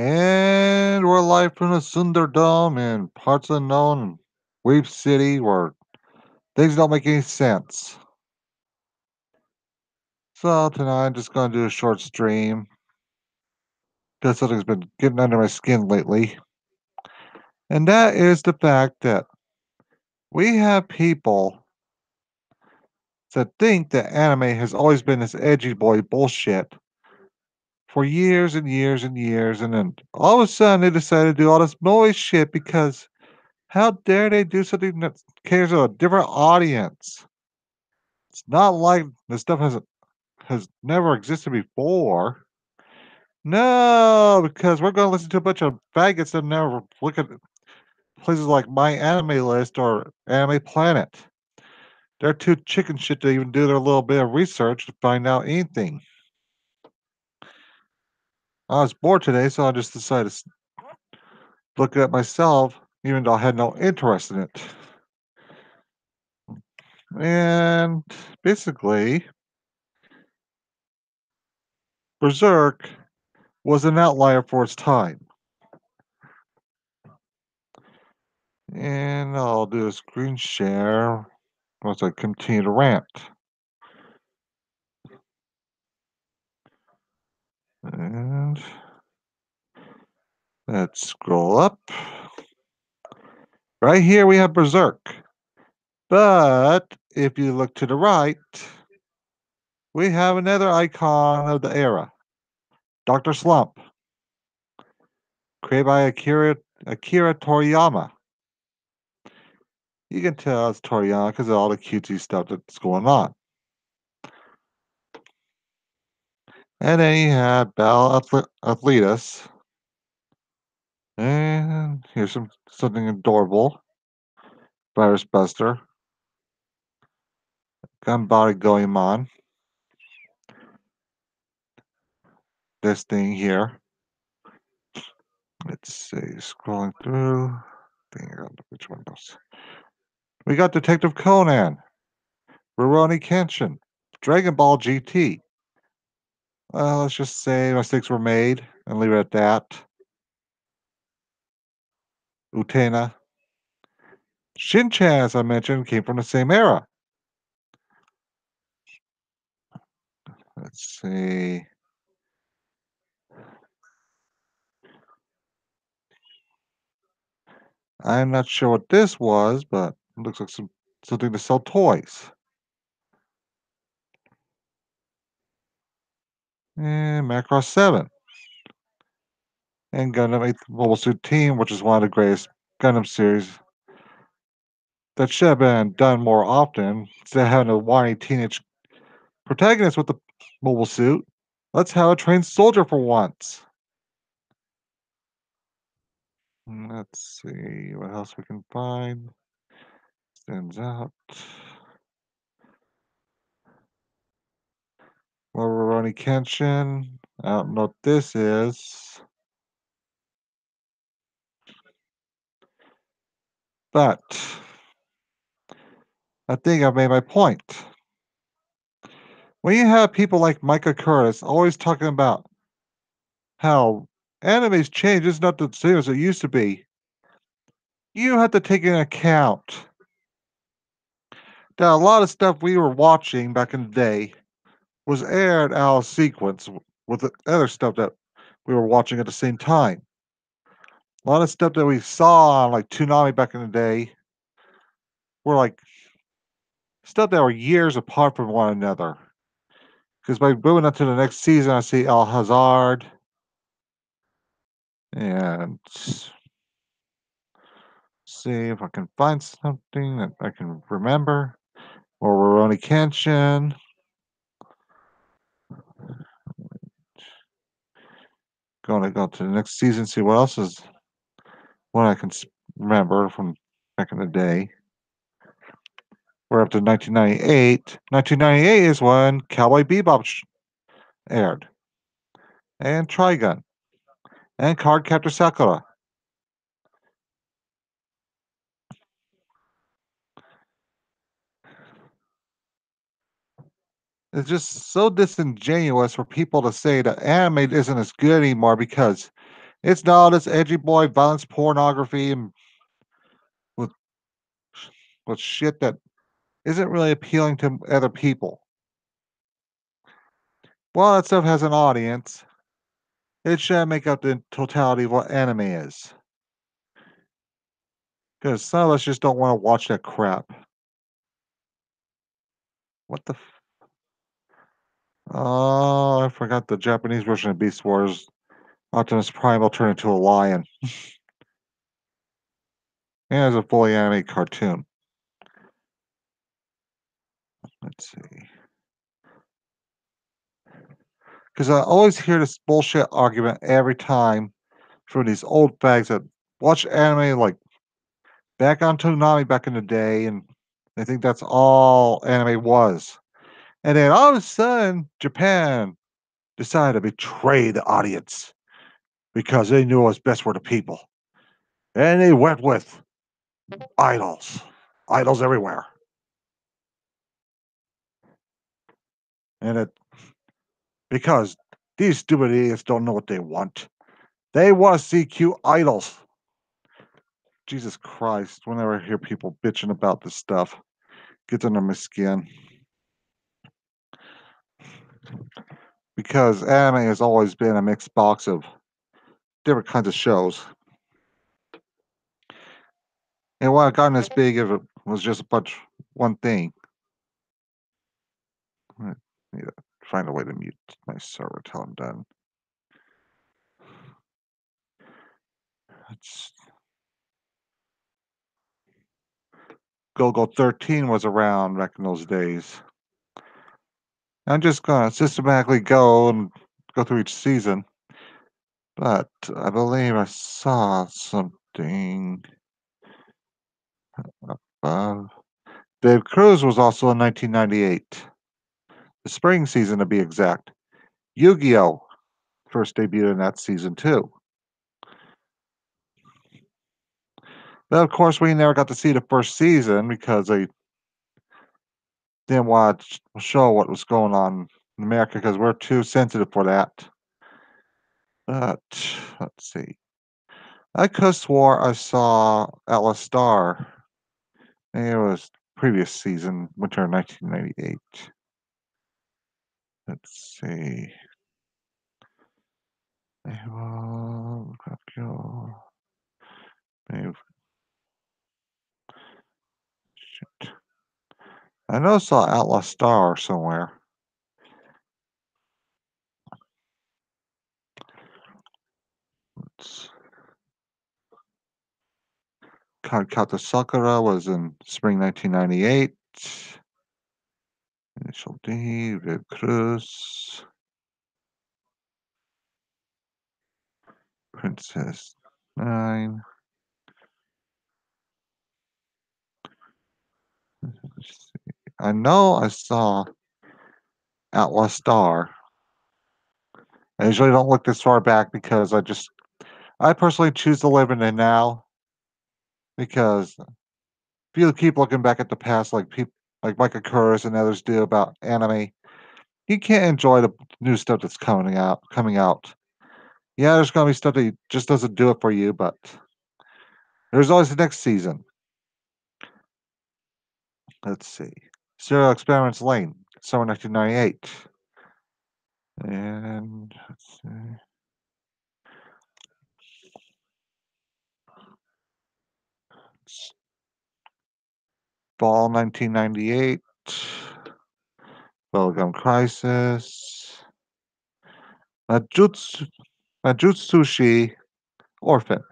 And we're live from the Tsunderdome in parts unknown Weep City where things don't make any sense. So tonight I'm just going to do a short stream because something's been getting under my skin lately. And that is the fact that we have people that think that anime has always been this edgy boy bullshit for years and years and years. And then all of a sudden they decided to do all this noise shit because how dare they do something that caters to a different audience? It's not like this stuff has never existed before. No, because we're going to listen to a bunch of faggots that never look at places like My Anime List or Anime Planet. They're too chicken shit to even do their little bit of research to find out anything. I was bored today, so I just decided to look at it myself, even though I had no interest in it. And basically, Berserk was an outlier for its time. And I'll do a screen share once I continue to rant. And let's scroll up. Right here we have Berserk. But if you look to the right, we have another icon of the era, Dr. Slump, created by Akira Toriyama. You can tell it's Toriyama because of all the cutesy stuff that's going on. And then you have Bell Athletus. And here's something adorable. Virus Buster. Gunbody Goemon. This thing here. Let's see, scrolling through. Which one goes? We got Detective Conan, Rurouni Kenshin, Dragon Ball GT. Well, let's just say mistakes were made and leave it at that. Utena. Shin-chan, as I mentioned, came from the same era. Let's see. I'm not sure what this was, but it looks like something to sell toys. And Macross 7. And Gundam 8th Mobile Suit Team, which is one of the greatest Gundam series that should have been done more often. Instead of having a whiny teenage protagonist with the mobile suit, let's have a trained soldier for once. Let's see what else we can find. Stands out. More Rurouni Kenshin. I don't know what this is. But I think I've made my point. When you have people like Micah Curtis always talking about how anime's change is not the same as it used to be, you have to take into account that a lot of stuff we were watching back in the day was aired out of sequence with the other stuff that we were watching at the same time. A lot of stuff that we saw on like Toonami back in the day were like stuff that were years apart from one another. Because by moving on to the next season, I see Al Hazard and see if I can find something that I can remember. Or Rurouni Kenshin. Going to go to the next season, see what else is what I can remember from back in the day. We're up to 1998. 1998 is when Cowboy Bebop aired, and Trigun, and Cardcaptor Sakura. It's just so disingenuous for people to say that anime isn't as good anymore because It's not this edgy boy violence pornography and with with shit that isn't really appealing to other people. While that stuff has an audience, it shouldn't make up the totality of what anime is. Because some of us just don't want to watch that crap. What the? Oh, I forgot the Japanese version of Beast Wars. Optimus Prime will turn into a lion. And it's a fully animated cartoon. Let's see. Because I always hear this bullshit argument every time from these old fags that watch anime like back on Toonami back in the day, and they think that's all anime was. And then all of a sudden, Japan decided to betray the audience because they knew what was best for the people. And they went with idols. Idols everywhere. And it because these stupid idiots don't know what they want. They want to see cute idols. Jesus Christ, whenever I hear people bitching about this stuff, gets under my skin. Because anime has always been a mixed box of different kinds of shows. And what gotten this big if it was just a bunch one thing. I need to find a way to mute my server till I'm done. It's Go 13 was around back in those days. I'm just gonna systematically go through each season. But I believe I saw something above. Dave Cruz was also in 1998, the spring season to be exact. Yu-Gi-Oh! First debuted in that season too. But of course, we never got to see the first season because they didn't watch show what was going on in America because we're too sensitive for that. But let's see. I could have swore I saw Atlas Star. Maybe it was previous season, winter 1998. Let's see. Shit. I know I saw Outlaw Star somewhere. Kata Sakura was in spring 1998. Initial D, Vid Cruz, Princess 9. I know I saw Outlaw Star. I usually don't look this far back because I personally choose to live in the now because if you keep looking back at the past like people like Micah Curtis and others do about anime, you can't enjoy the new stuff that's coming out. Yeah, there's gonna be stuff that just doesn't do it for you, but there's always the next season. Let's see. Serial Experiments Lane, summer 1998. And let's see. Fall 1998. Bubblegum Crisis. Majutsu, Majutsushi Orphan.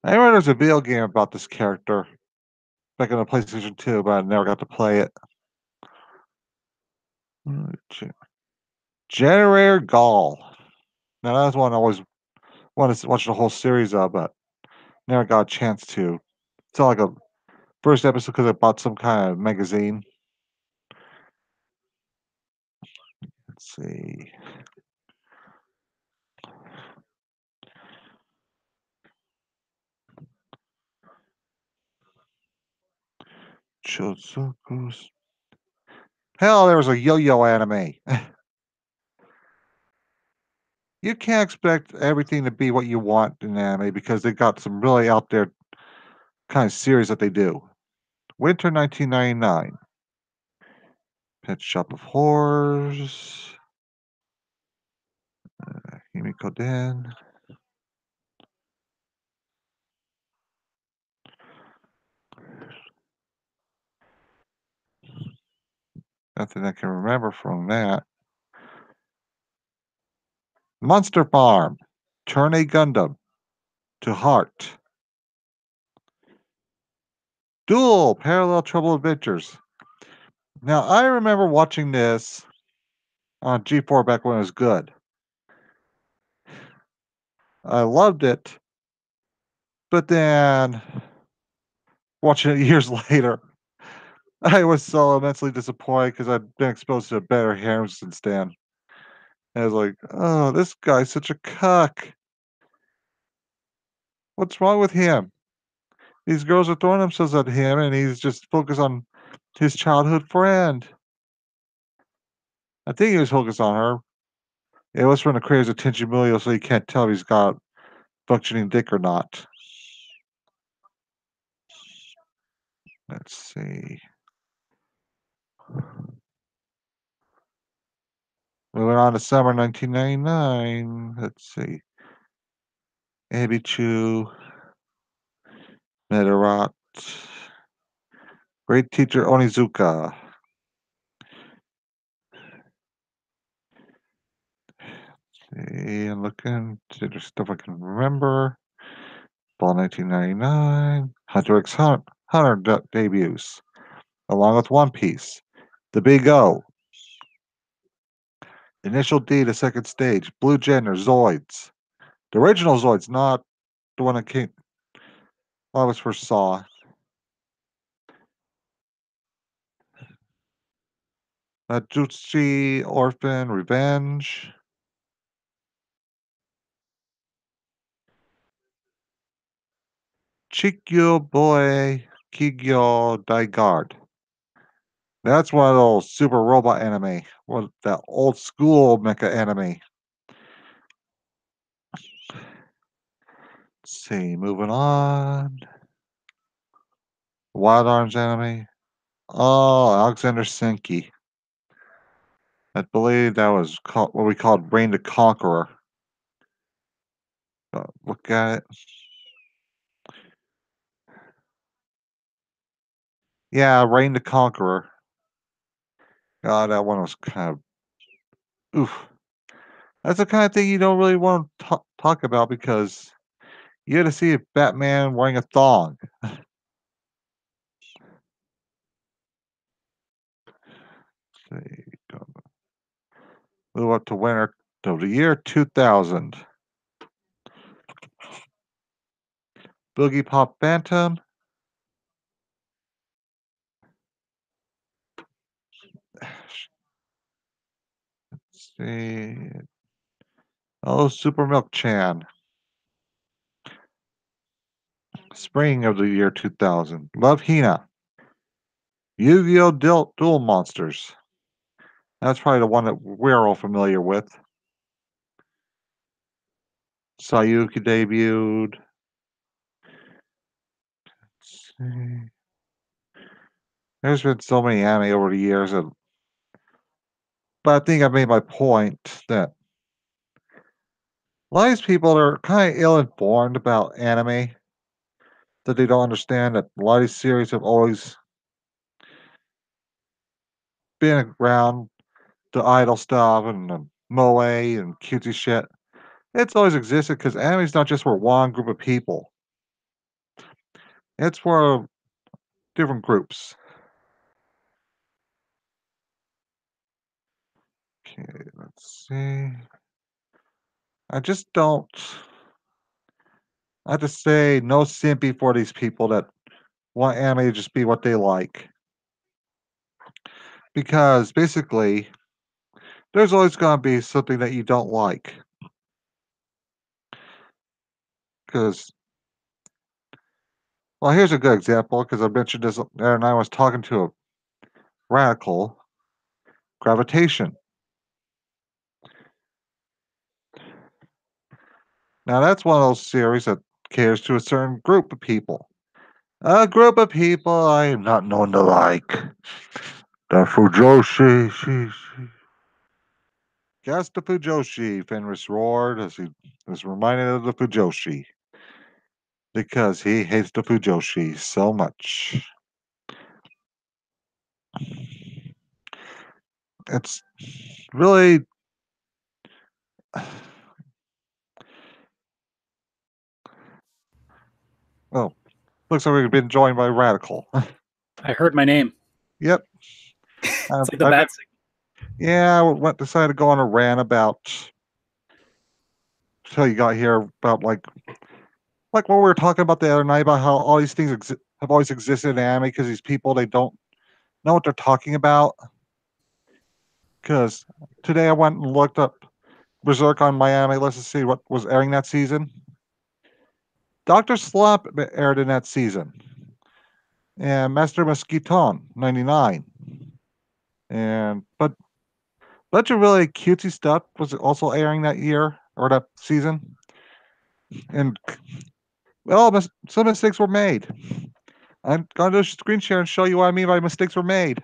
I remember there's a video game about this character back on the PlayStation 2, but I never got to play it. Generator Gall. Now that's one I always wanted to watch the whole series of, but never got a chance to. It's not like a first episode because I bought some kind of magazine. Let's see. Chozoku's. Hell, there was a yo-yo anime. You can't expect everything to be what you want in anime because they got some really out there kind of series that they do. Winter 1999. Pet Shop of Horrors. Himiko Den. Nothing I can remember from that. Monster Farm. Turn a Gundam to Heart. Duel Parallel Trouble Adventures. Now, I remember watching this on G4 back when it was good. I loved it, but then watching it years later, I was so immensely disappointed because I'd been exposed to better harem since then. And I was like, oh, this guy's such a cuck. What's wrong with him? These girls are throwing themselves at him, and he's just focused on his childhood friend. I think he was focused on her. It was from the creator's attention milieu, so you can't tell if he's got functioning dick or not. Let's see. Moving on to summer 1999. Let's see. Ebichu, Meteorot, Great Teacher Onizuka. See, I'm looking. See, there's stuff I can remember. Fall 1999. Hunter x Hunter debuts, along with One Piece. The Big O. Initial D, the second stage. Blue Gender, Zoids. The original Zoids, not the one that came. I was first saw. Jutsu Orphan Revenge. Chikyo Boy Kigyo Daigard. That's one of those super robot anime. What that old school mecha anime. Let's see, moving on. Wild Arms anime. Oh, Alexander Senki. I believe that was called what we called Reign the Conqueror. Look at it. Yeah, Reign the Conqueror. God, that one was kind of oof. That's the kind of thing you don't really want to talk about because you had to see Batman wearing a thong. Let's see, move up to winter to the year 2000. Boogie Pop Phantom. Let's see. Oh, Super Milk Chan. Spring of the year 2000. Love Hina. Yu-Gi-Oh! Duel Monsters. That's probably the one that we're all familiar with. Sayuki debuted. Let's see. There's been so many anime over the years, but I think I made my point that a lot of these people are kind of ill-informed about anime, that they don't understand that a lot of these series have always been around, the idol stuff and the moe and cutesy shit. It's always existed because anime's not just for one group of people. It's for different groups. Okay, let's see. I just don't. I have to say, no sympathy for these people that want anime to just be what they like. Because basically, there's always going to be something that you don't like. Because, well, here's a good example. Because I mentioned this, and I was talking to a radical. Gravitation. Now that's one of those series that caters to a certain group of people. A group of people I am not known to like. The Fujoshi. Guess the Fujoshi, Fenris roared as he was reminded of the Fujoshi. Because he hates the Fujoshi so much. It's really. Oh, looks like we've been joined by Radical. I heard my name. Yep. It's like the I've been, bat signal. yeah, I decided to go on a rant about until you got here about like what we were talking about the other night about how all these things have always existed in anime because these people they don't know what they're talking about. Because today I went and looked up Berserk on my anime list to see what was airing that season. Doctor Slump aired in that season, and Master Mosquiton '99, and but bunch of really cutesy stuff was also airing that year or that season, and well, some mistakes were made. I'm going to screen share and show you what I mean by mistakes were made.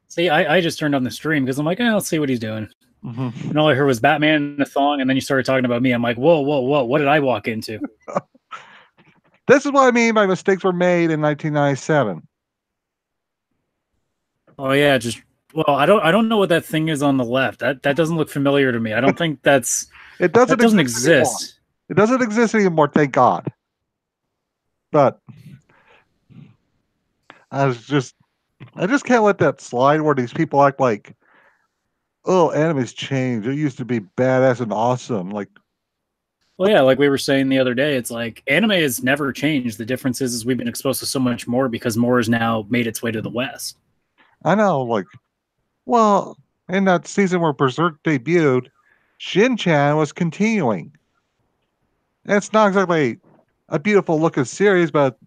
See, I just turned on the stream because I'm like, let's see what he's doing. Mhm. And all I heard was Batman in a thong, and then you started talking about me. I'm like, whoa, whoa, whoa, what did I walk into? This is what I mean by mistakes were made in 1997. Oh yeah, just I don't know what that thing is on the left. That doesn't look familiar to me. I don't think It that doesn't doesn't exist anymore. exist. It doesn't exist anymore, thank God. But I was just, I just can't let that slide where these people act like, oh, anime's changed. It used to be badass and awesome. Like, Well, yeah, like we were saying the other day, it's like anime has never changed. The difference is we've been exposed to so much more because more has now made its way to the West. I know, like, well, in that season where Berserk debuted, Shin-Chan was continuing. And it's not exactly a beautiful looking series, but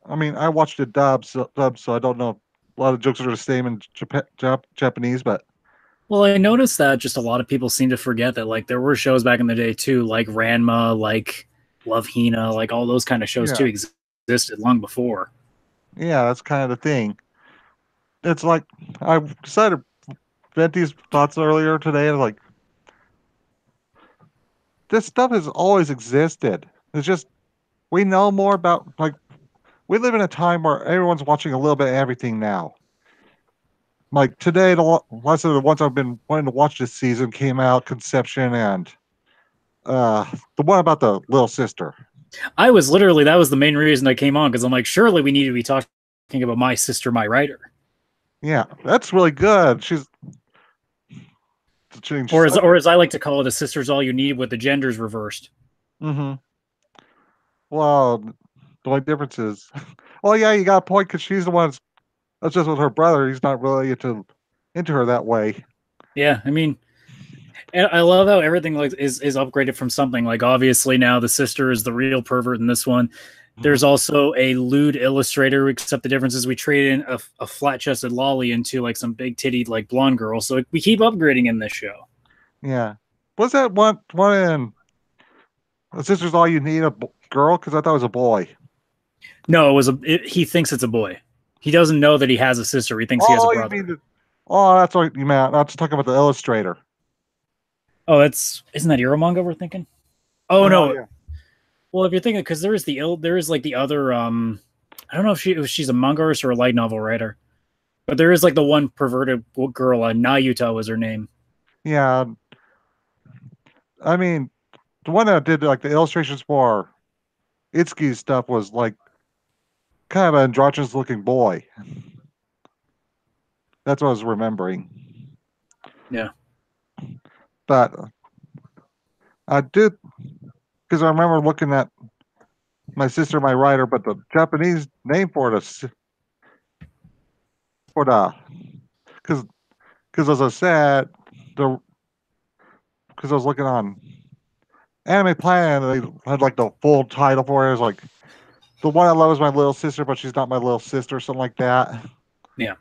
I mean, I watched it dub, so I don't know. A lot of jokes are the same in Japanese, but Well, I noticed that just a lot of people seem to forget that like there were shows back in the day too, like Ranma, like Love Hina, like all those kind of shows yeah, too existed long before. yeah, that's kind of the thing. It's like I decided to vent these thoughts earlier today, and like this stuff has always existed. It's just we know more about like we live in a time where everyone's watching a little bit of everything now. Like today, the lots of the ones I've been wanting to watch this season came out, Conception and uh the one about the little sister. I was literally that was the main reason I came on because I'm like, surely we need to be talking about My Sister, My Writer, Yeah, that's really good. She's to change. or as I like to call it, a sister's all you need with the genders reversed. Mm-hmm. Well, the only difference is, well, yeah, you got a point because she's the one that's just with her brother. He's not really into her that way. Yeah, I mean, and I love how everything like is upgraded from something. Like obviously now the sister is the real pervert in this one. Mhm. There's also a lewd illustrator, except the difference is we trade in a flat chested lolly into like some big titty like blonde girl. So we keep upgrading in this show. Yeah. Was that one in the sister's all you need a girl? Because I thought it was a boy. No, he thinks it's a boy. He doesn't know that he has a sister. He thinks he has a Oh, you brother. mean the? Oh, that's what you meant. Not just talking about the illustrator. Oh, that's isn't that Euromanga we're thinking? Oh Oh no. yeah. Well, if you're thinking because there is like the other I don't know if she's a manga artist or a light novel writer. But there is like the one perverted girl, Nayuta was her name. Yeah. I mean, the one that did like the illustrations for Itsuki's stuff was like kind of an androgynous looking boy. That's what I was remembering. Yeah. But I did because I remember looking at my sister, my writer, but the Japanese name for it is for the because as I said, the because I was looking on Anime Planet, they had like the full title for it. It was like the one I love is my little sister, but she's not my little sister, something like that. Yeah.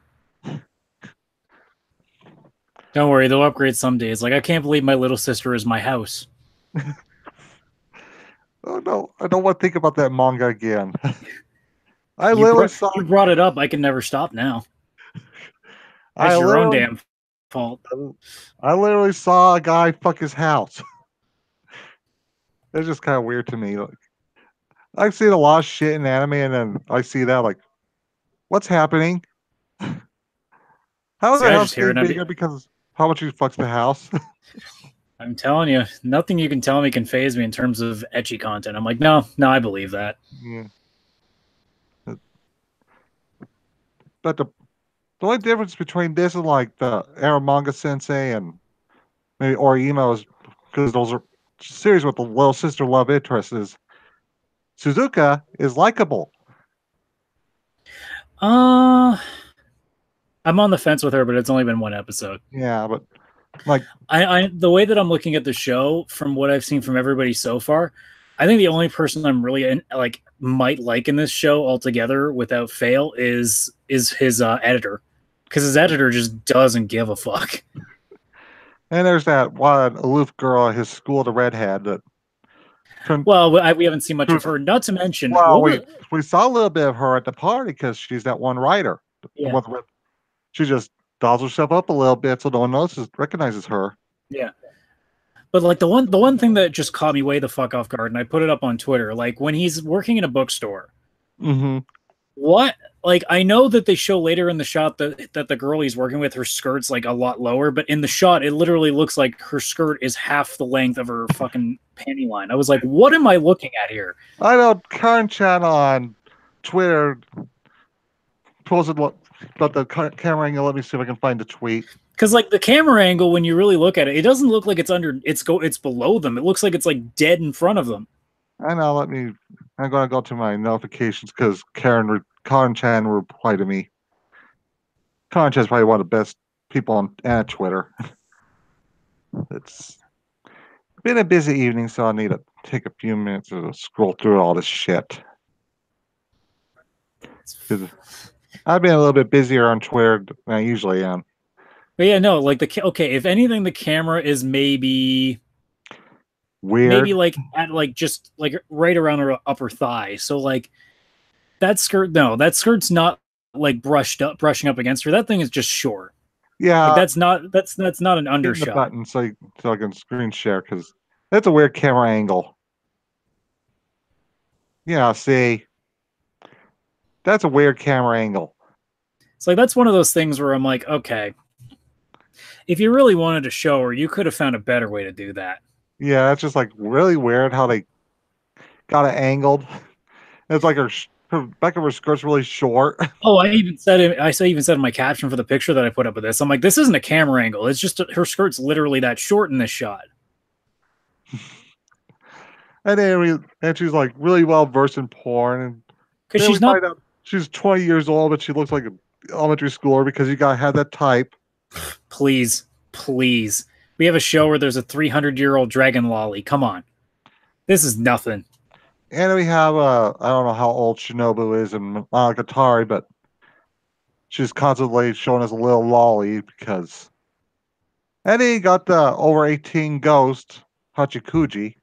Don't worry, they'll upgrade some days. Like, I can't believe my little sister is my house. Oh no, I don't want to think about that manga again. I You literally saw. you brought it up. I can never stop now. I That's your own literally, damn fault. I literally saw a guy fuck his house. It's just kind of weird to me. Like, I've seen a lot of shit in anime, and then I see that like, what's happening? How is See, that I house just hear getting it. And bigger because how much he fucks the house? I'm telling you, nothing you can tell me can phase me in terms of etchy content. I'm like, no, I believe that. Yeah. But the only difference between this and like the Aramanga Sensei and maybe Orima is because those are series with the little sister love interest is Suzuka is likable. Uh, I'm on the fence with her, but it's only been one episode. Yeah, but like, I the way that I'm looking at the show, from what I've seen from everybody so far, I think the only person I'm really like might like in this show altogether without fail is his editor, because his editor just doesn't give a fuck. and there's that one aloof girl at his school, the redhead that turned. Well, we haven't seen much of her. Not to mention, Well, what we was we saw a little bit of her at the party because she's that one writer. The yeah, one with she just dolls herself up a little bit so no one recognizes her. yeah. But like the one thing that just caught me way the fuck off guard, and I put it up on Twitter, like when he's working in a bookstore. Mm-hmm. What? Like, I know that they show later in the shot that the girl he's working with, her skirt's like a lot lower, but in the shot it literally looks like her skirt is half the length of her fucking panty line. I was like, what am I looking at here? I know Karen Chan on Twitter posted about the camera angle. Let me see if I can find the tweet. Because like the camera angle, when you really look at it, it doesn't look like it's below them. It looks like it's like dead in front of them. I know. I'm gonna go to my notifications because Karen Chan replied to me. Karen Chan is probably one of the best people on Twitter. It's been a busy evening, so I need to take a few minutes to scroll through all this shit. Because I've been a little bit busier on Twitter than I usually am. But yeah, no, like okay, if anything, the camera is Weird. maybe like at like just like right around her upper thigh. So like that skirt, no, that skirt's not like brushing up against her. That thing is just short. Like Yeah, that's not an hitting the undershot. button so I can screen share because that's a weird camera angle. Yeah, see, that's a weird camera angle. It's like that's one of those things where I'm like, okay, if you really wanted to show her, you could have found a better way to do that. Yeah, that's just like really weird how they got it angled. It's like her back of her skirt's really short. Oh, even said in my caption for the picture that I put up of this, I'm like, this isn't a camera angle. It's just her skirt's literally that short in this shot. And she's like really well versed in porn. And Because then we she's not. find out she's 20 years old, but she looks like an elementary schooler because you gotta have that type. Please, please. We have a show where there's a 300-year-old dragon lolly. Come on. This is nothing. And we have I don't know how old Shinobu is in Monogatari, but she's constantly showing us a little lolly because. And he got the over 18 ghost Hachikuji.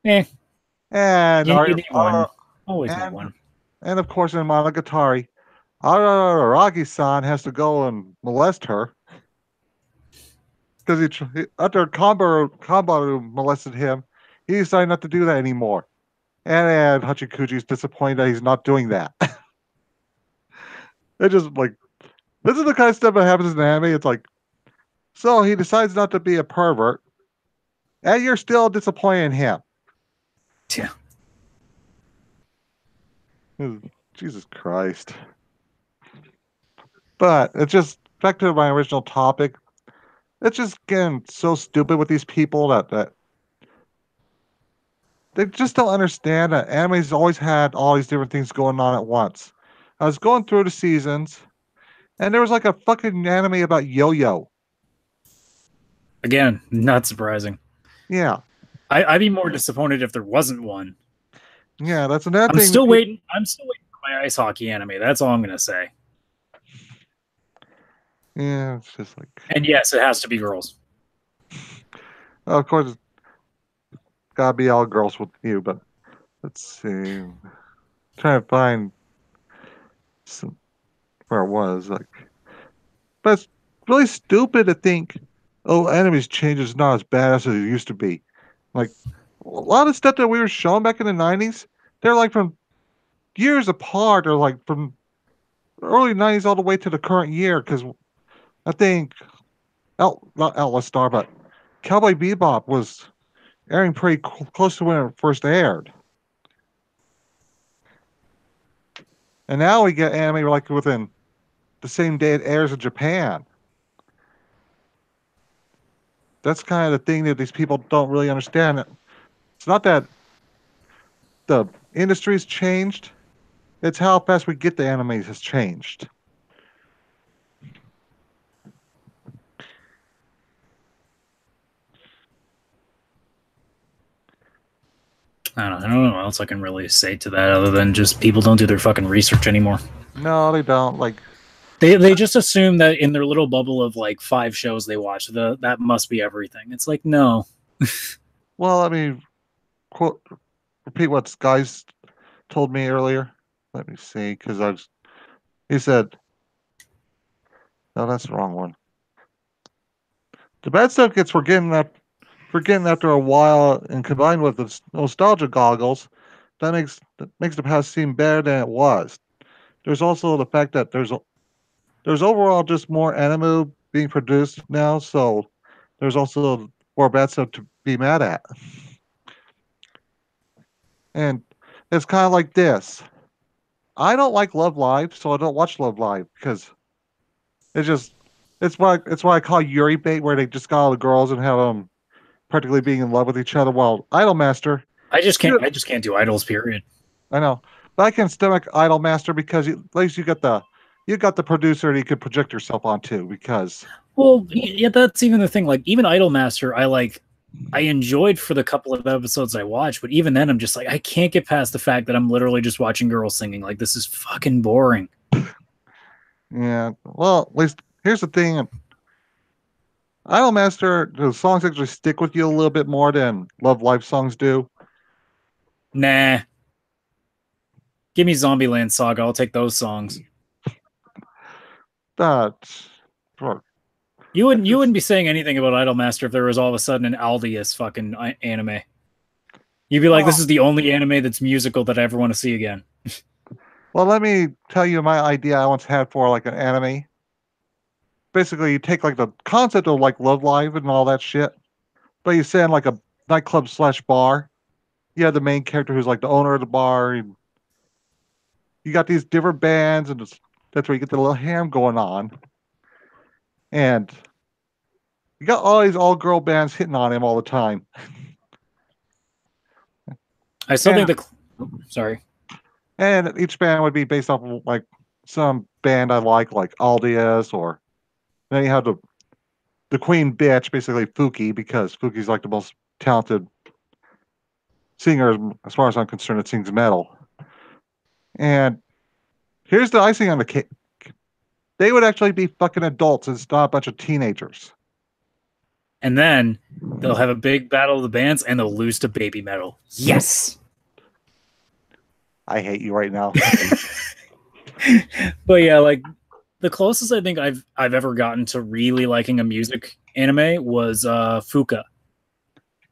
Eh, And you need one. Always need and one. and of course in Monogatari, Araragi-san has to go and molest her because after Kambaru molested him, he decided not to do that anymore. And Hachikuji is disappointed that he's not doing that. It just like this is the kind of stuff that happens in anime. It's like so he decides not to be a pervert, and you're still disappointed in him. Yeah. Jesus Christ. But it's just back to my original topic. It's just getting so stupid with these people that they just don't understand that anime's always had all these different things going on at once. I was going through the seasons, and there was like a fucking anime about yo-yo. Again, not surprising. Yeah, I'd be more disappointed if there wasn't one. yeah, that's another I'm thing. still waiting. I'm still waiting for my ice hockey anime. That's all I'm gonna say. Yeah, it's just like, And yes, it has to be girls. of course, it's gotta be all girls with you, but let's see. Trying to find some, where it was. Like, but it's really stupid to think, oh, enemies change is not as badass as it used to be. Like, a lot of stuff that we were showing back in the 90s, they're like from years apart, or like from early 90s all the way to the current year. Because I think, not Outlaw Star, but Cowboy Bebop was airing pretty close to when it first aired. And now we get anime like within the same day it airs in Japan. That's kind of the thing that these people don't really understand. It's not that the industry's changed, it's how fast we get the animes has changed. I don't know what else I can really say to that other than just people don't do their fucking research anymore. No, they don't. Like, They just assume that in their little bubble of like 5 shows they watch, that must be everything. It's like no. well, I mean, quote, repeat what guys told me earlier. Let me see, because he said, no, that's the wrong one. The bad stuff gets forgetting after a while, and combined with the nostalgia goggles, that makes the past seem better than it was. There's also the fact that there's overall just more anime being produced now, so there's also more bad stuff to be mad at. And it's kind of like this. I don't like Love Live, so I don't watch Love Live because it's just it's what I call Yuri bait, where they just got all the girls and have them practically being in love with each other. While Idolmaster, I just can't do idols. Period. I know, but I can stomach Idolmaster because at least you got the producer that you could project yourself onto. Because Well, yeah, that's even the thing. Like even Idolmaster, I enjoyed for the couple of episodes I watched, but even then, I'm just like I can't get past the fact that I'm literally just watching girls singing. Like this is fucking boring. yeah, well, at least here's the thing: Idolmaster, the songs actually stick with you a little bit more than Love Live songs do. Nah, give me Zombieland Saga. I'll take those songs. That, You that's wouldn't be saying anything about Idolmaster if there was all of a sudden an Aldius fucking anime. You'd be like, this well, is the only anime that's musical that I ever want to see again. well, let me tell you my idea I once had for like an anime. Basically, you take like the concept of like Love Live and all that shit, but you say in like a nightclub slash bar. You have the main character who's like the owner of the bar. And you got these different bands, and that's where you get the little ham going on. And you got all these all girl bands hitting on him all the time. I still And think the. Sorry. and each band would be based off of like some band I like Aldius, or then you have the queen bitch, basically Fuki, because Fuki's like the most talented singer as far as I'm concerned that sings metal. And here's the icing on the cake. They would actually be fucking adults. It's not a bunch of teenagers. And then they'll have a big battle of the bands and they'll lose to Baby Metal. Yes. I hate you right now. But yeah, like the closest I think I've ever gotten to really liking a music anime was Fuka.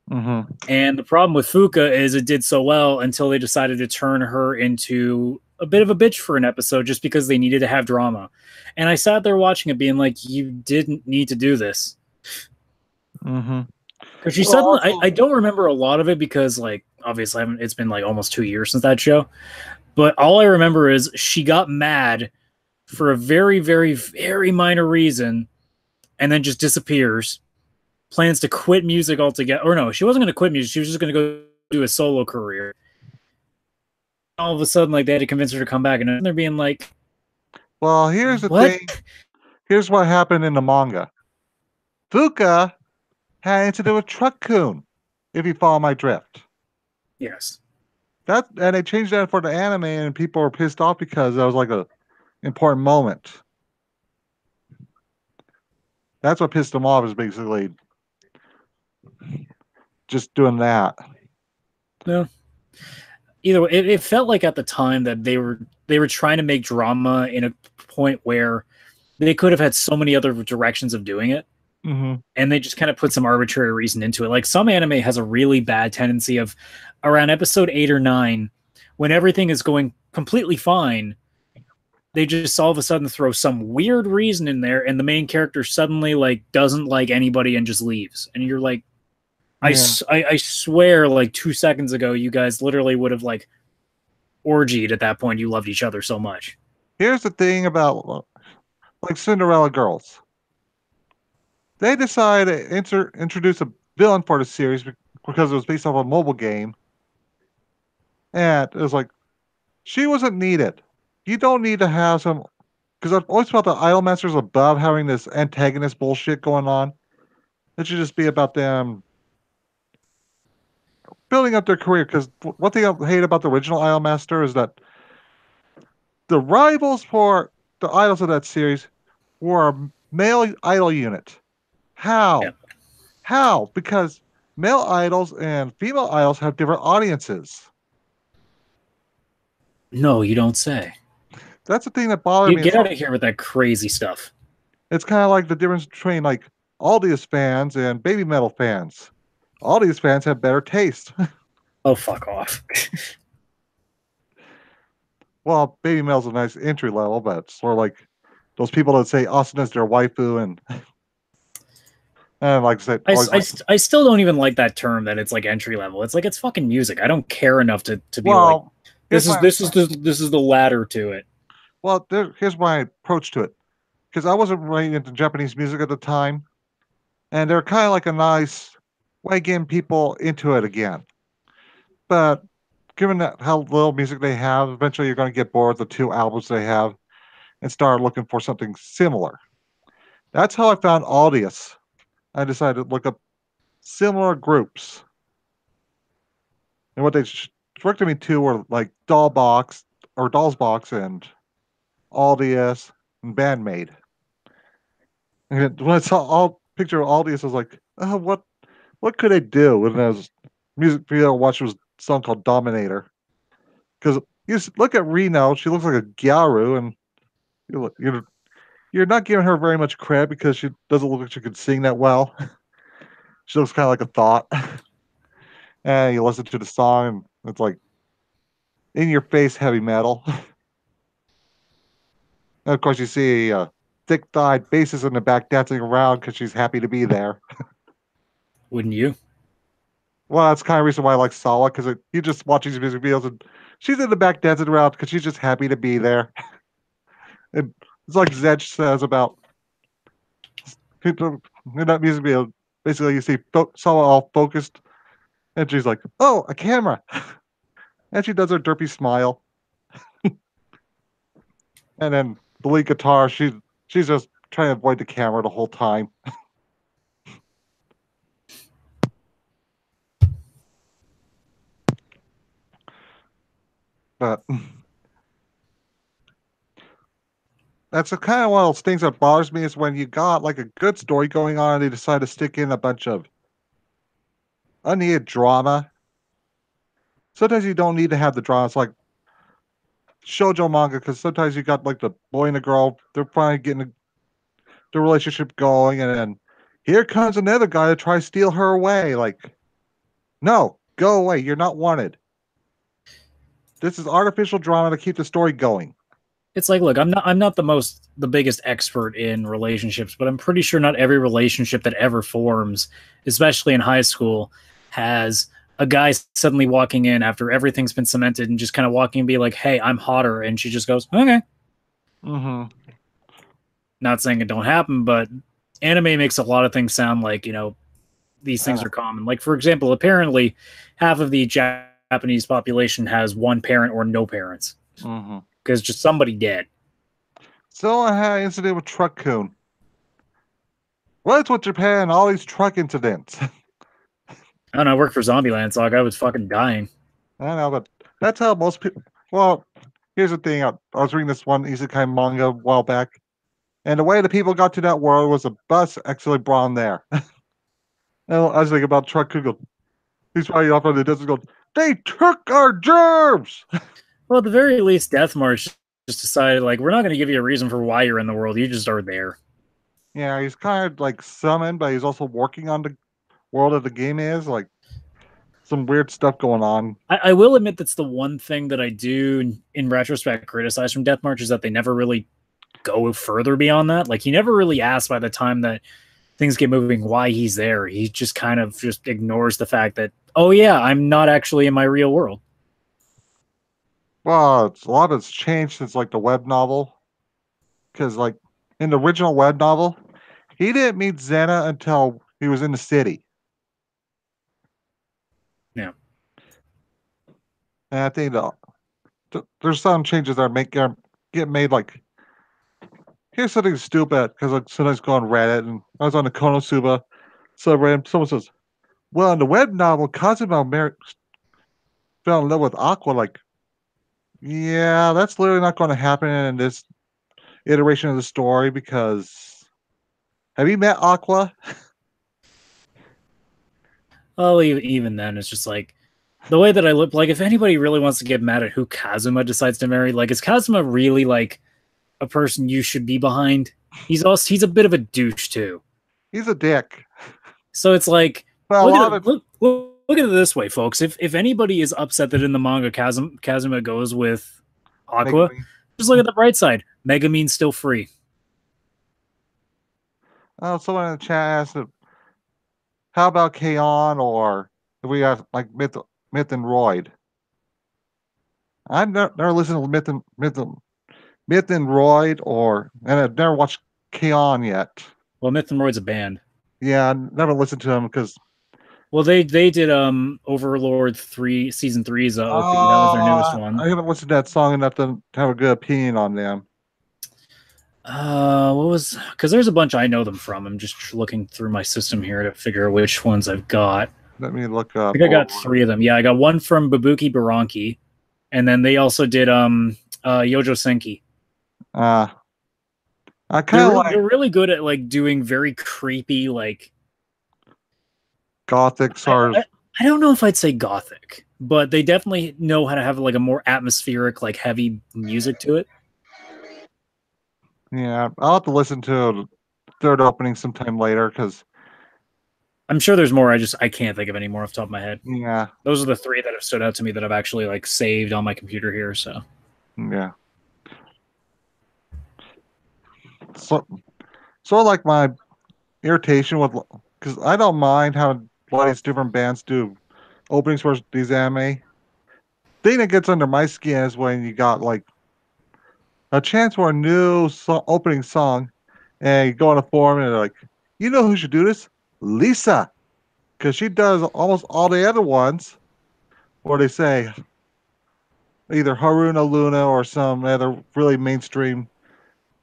Mm-hmm. And the problem with Fuka is it did so well until they decided to turn her into a bit of a bitch for an episode just because they needed to have drama. And I sat there watching it being like, you didn't need to do this. Mm-hmm. Because she Well, suddenly, also, I don't remember a lot of it because, like, obviously, it's been like almost 2 years since that show. But all I remember is she got mad for a very, very, very minor reason and then just disappears. Plans to quit music altogether. Or no, she wasn't going to quit music. She was just going to go do a solo career. All of a sudden, like, they had to convince her to come back. And they're being like, well, here's the what? thing. Here's what happened in the manga. Fuka had anything to do with Truck-kun, if you follow my drift. Yes. And they changed that for the anime, and people were pissed off because that was like a important moment. That's what pissed them off is basically just doing that. No. Either way, it felt like at the time that they were trying to make drama in a point where they could have had so many other directions of doing it, Mm-hmm. and they just kind of put some arbitrary reason into it. Like some anime has a really bad tendency of around episode 8 or 9, when everything is going completely fine, they just all of a sudden throw some weird reason in there, and the main character suddenly like doesn't like anybody and just leaves, and you're like, Yeah. I swear, like 2 seconds ago, you guys literally would have like orgied at that point. You loved each other so much. Here's the thing about like Cinderella Girls. They decided to introduce a villain for the series because it was based off a mobile game, and it was like she wasn't needed. You don't need to have some because I've always felt the Idol Masters above having this antagonist bullshit going on. It should just be about them building up their career. Because one thing I hate about the original Idol Master is that the rivals for the idols of that series were a male idol unit. Yeah. How? How? Because male idols and female idols have different audiences. No, you don't say. That's the thing that bothered Get, me. get out of here with that crazy stuff. It's kind of like the difference between like Aldi's fans and Baby Metal fans. Aldi's fans have better taste. Oh, fuck off. Well, Baby Metal's a nice entry level, but it's sort of like those people that say Austin is their waifu and like I said, always like, I still don't even like that term that it's like entry level. It's like it's fucking music. I don't care enough to be like well, here's my this is the ladder to it. well, here's my approach to it because I wasn't really into Japanese music at the time, and they're kind of like a nice way getting people into it again. But given that how little music they have, eventually you're going to get bored with the two albums they have and start looking for something similar. That's how I found Audius. I decided to look up similar groups. And what they directed me to were like Dollbox or Doll's Box and Audius and Bandmade. And when I saw all picture of Audius, I was like, oh, what could I do? And there was music video I watched was a song called Dominator. Because you look at Reno, she looks like a Gyaru, and you're not giving her very much credit because she doesn't look like she could sing that well. She looks kind of like a thought. And you listen to the song, and it's like in your face heavy metal. And of course, you see a thick thighed bassist in the back dancing around because she's happy to be there. Wouldn't you? Well, that's kind of the reason why I like Sawa because you just watch these music videos and she's in the back dancing around because she's just happy to be there. And it's like Zedge says about people in that music video. Basically, you see Sawa all focused, and she's like, "Oh, a camera," and she does her derpy smile. And then the lead guitar, she's just trying to avoid the camera the whole time. But that's a kind of one of those things that bothers me is when you got like a good story going on and they decide to stick in a bunch of unneeded drama. Sometimes you don't need to have the drama. It's like shoujo manga because sometimes you got like the boy and the girl, they're finally getting the relationship going, and then here comes another guy to try to steal her away. Like, no, go away. You're not wanted. This is artificial drama to keep the story going. It's like, look, I'm not the biggest expert in relationships, but I'm pretty sure not every relationship that ever forms, especially in high school, has a guy suddenly walking in after everything's been cemented and just kind of walking and be like, "Hey, I'm hotter," and she just goes, "Okay." Mm-hmm. Not saying it don't happen, but anime makes a lot of things sound like, these things Uh, are common. Like, for example, apparently half of the Japanese population has one parent or no parents mm-hmm. because just somebody dead. So I had an incident with Truck Coon. What's with Japan? All these truck incidents. I don't know. I worked for Zombieland, so like I was fucking dying. I don't know, but that's how most people. Well, here's the thing. I was reading this one Isekai manga a while back, And the way the people got to that world was a bus actually brought them there. And I was thinking about Truck Kugel. He's riding off on the desert going, they took our germs! Well, at the very least, Death March just decided, like, we're not going to give you a reason for why you're in the world. You just are there. Yeah, he's kind of like summoned, but he's also working on the world of the game is. Like, some weird stuff going on. I will admit that's the one thing that I do, in retrospect, criticize from Death March is that they never really go further beyond that. Like, he never really asks by the time that things get moving why he's there. He just kind of just ignores the fact that, oh yeah, I'm not actually in my real world. Well, a lot has changed since like the web novel. Because like in the original web novel, he didn't meet Xena until he was in the city. Yeah. And I think there's some changes that get made. Like here's something stupid because like sometimes go on Reddit and I was on the Konosuba subreddit. Someone says, "Well, in the web novel, Kazuma fell in love with Aqua." Like, yeah, that's literally not going to happen in this iteration of the story because have you met Aqua? Oh, even then, it's just like the way that I look. Like, if anybody really wants to get mad at who Kazuma decides to marry, like, is Kazuma really like a person you should be behind? He's a bit of a douche too. He's a dick. So it's like, But a look at lot it. of Look at it this way, folks. If anybody is upset that in the manga Kazuma goes with Aqua, Megami. just look at the bright side. Megumin's still free. Oh, someone in the chat asked, "How about Kaon or if we have like Myth and Royd?" I've never listened to Myth and Royd, and I've never watched Kaon yet. Well, Myth and Royd's a band. Yeah, I never listened to him because Well, they did Overlord 3 season 3's OP. That was their newest one. I haven't listened to that song enough to have a good opinion on them. What was, because there's a bunch I know them from. I'm just looking through my system here to figure out which ones I've got. Let me look I up. think I got 3 of them. Yeah, I got one from Babuki Baranki, and then they also did Yojo Senki. Uh, I kind of like They're really good at like doing very creepy, like, gothic sort of. I don't know if I'd say gothic, but they definitely know how to have like a more atmospheric, like heavy music to it. Yeah, I'll have to listen to the third opening sometime later because I'm sure there's more. I can't think of any more off the top of my head. yeah, Those are the 3 that have stood out to me that I've actually like saved on my computer here. So yeah. So like my irritation with because I don't mind how a lot of these different bands do openings for these anime. Thing that gets under my skin is when you got like a chance for a new opening song, and you go on a forum and they're like, you know who should do this? Lisa, because she does almost all the other ones, where they say either Haruna Luna or some other really mainstream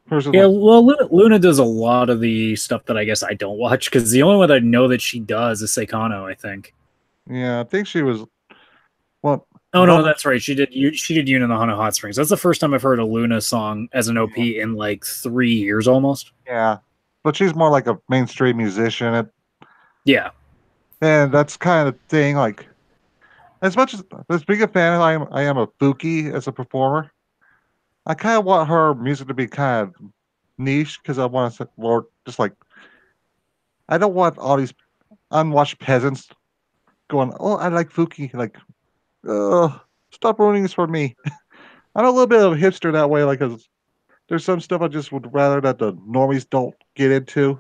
person. yeah, Like, well, Luna does a lot of the stuff that I guess I don't watch because the only one that I know that she does is Seikano, I think. yeah, I think she was well. Oh no, No, that's right. She did Yuna the Hana Hot Springs. That's the first time I've heard a Luna song as an yeah, OP in like 3 years almost. yeah, but she's more like a mainstream musician. Yeah. And that's kind of the thing. Like, as much as big a fan as I am of Fuki as a performer, I kind of want her music to be kind of niche because I want to, Lord, just like I don't want all these unwashed peasants going, "Oh, I like Fuki." Like, stop ruining this for me. I'm a little bit of a hipster that way. Like, 'cause there's some stuff I just would rather that the normies don't get into.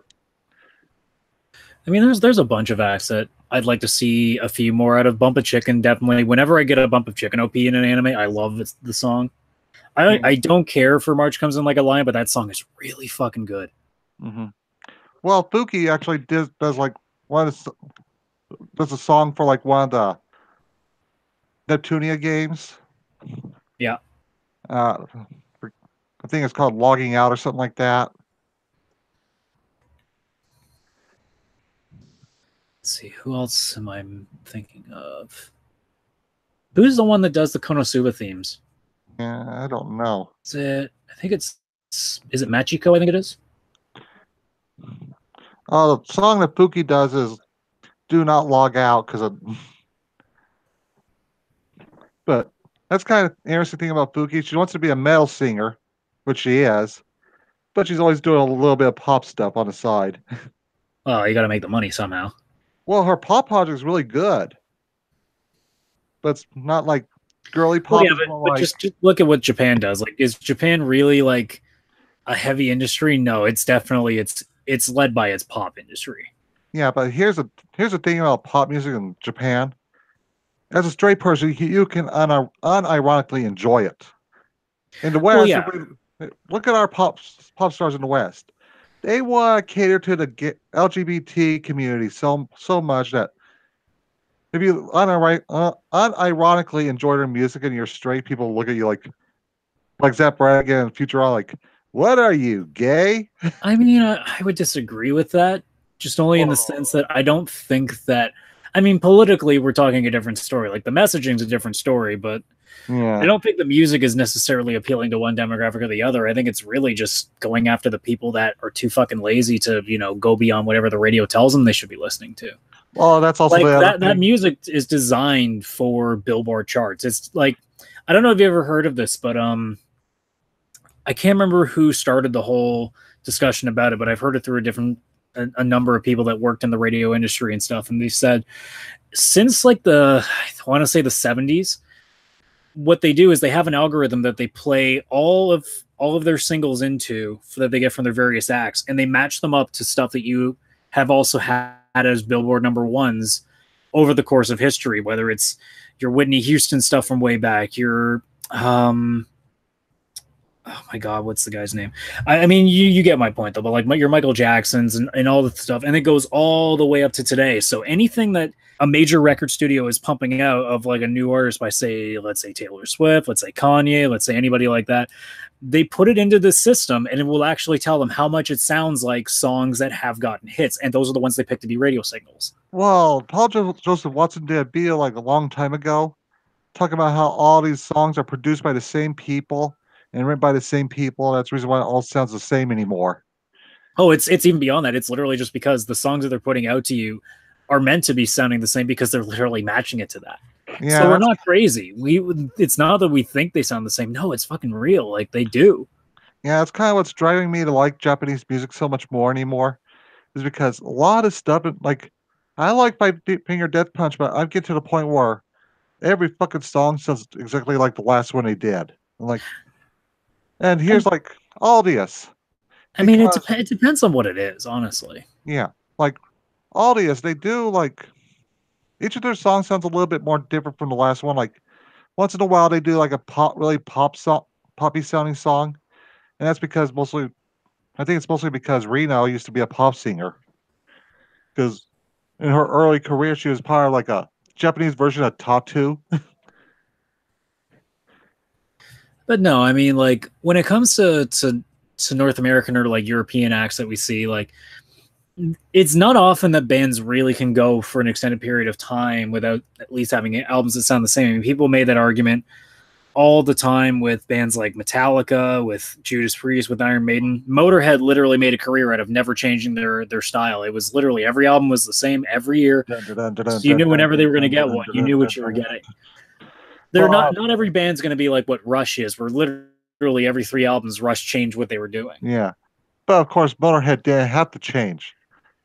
I mean, there's a bunch of acts that I'd like to see a few more out of. Bump of Chicken, definitely. Whenever I get a Bump of Chicken OP in an anime, I love the song. I don't care for March Comes in Like a Lion, but that song is really fucking good. Mm-hmm. Well, Fuki actually does like one of the, does a song for like one of the Neptunia games. Yeah. Uh, I think it's called Logging Out or something like that. Let's see, who else am I thinking of? Who's the one that does the Konosuba themes? Yeah, I don't know. Is it? I think it's. Is it Machiko? I think it is. The song that Pookie does is "Do Not Log Out" because of. But that's kind of interesting thing about Pookie. She wants to be a metal singer, which she is, but she's always doing a little bit of pop stuff on the side. Well, you got to make the money somehow. Well, her pop project is really good, but it's not like girly Well, pop. yeah, It's more but like just look at what Japan does. Like, is Japan really like a heavy industry? No, it's definitely it's led by its pop industry. yeah. But here's the thing about pop music in Japan. As a straight person, you can unironically enjoy it. In the Well, West, yeah, look at our pop stars in the West. They want to cater to the LGBT community so much that if you unironically enjoy their music and you're straight, people look at you like Zach Bragg and Futurama, like, what are you, gay? I mean, I would disagree with that, just only in the sense Oh, that I don't think that. I mean, politically, we're talking a different story. Like the messaging's a different story, but I yeah. don't think the music is necessarily appealing to one demographic or the other. I think it's really just going after the people that are too fucking lazy to, go beyond whatever the radio tells them they should be listening to. Well, that's also the Like other that thing. music is designed for Billboard charts. It's like I don't know if you ever heard of this, but I can't remember who started the whole discussion about it, but I've heard it through a number of people that worked in the radio industry and stuff, and they said since like I want to say the 70s, what they do is they have an algorithm that they play all of their singles into that they get from their various acts, and they match them up to stuff that you have also had as Billboard number ones over the course of history, whether it's your Whitney Houston stuff from way back, your oh my god, what's the guy's name? I mean, you get my point though, but like your Michael Jacksons and all the stuff, and it goes all the way up to today. So anything that a major record studio is pumping out of like a new artist by let's say Taylor Swift, let's say Kanye, let's say anybody like that, they put it into the system and it will actually tell them how much it sounds like songs that have gotten hits, and those are the ones they pick to be radio signals. Well, Joseph Watson did a video like a long time ago, talking about how all these songs are produced by the same people and written by the same people. That's the reason why it all sounds the same anymore. Oh, it's even beyond that. It's literally just because the songs that they're putting out to you are meant to be sounding the same because they're literally matching it to that. So Yeah, we're not crazy. It's not that we think they sound the same. No, it's fucking real. Like they do. that's kind of what's driving me to like Japanese music so much more anymore. Is because a lot of stuff, like I like my Finger Death Punch, but I get to the point where every fucking song sounds exactly like the last one they did. And I, here's like all this I mean, because it depends on what it is, honestly. yeah, like all this they do like each of their songs sounds a little bit more different from the last one. Like once in a while they do like a really poppy sounding song, and that's because mostly I think it's mostly because Reno used to be a pop singer because in her early career she was part of like a Japanese version of Tattoo. But no, I mean, like when it comes to North American or like European acts that we see, like it's not often that bands really can go for an extended period of time without at least having albums that sound the same. I mean, people made that argument all the time with bands like Metallica, with Judas Priest, with Iron Maiden. Motorhead literally made a career out of never changing their style. It was literally every album was the same every year. So you knew whenever they were going to get one, you knew what you were getting. They're But not every band's going to be like what Rush is, where literally every three albums Rush changed what they were doing. yeah, but of course Motorhead didn't have to change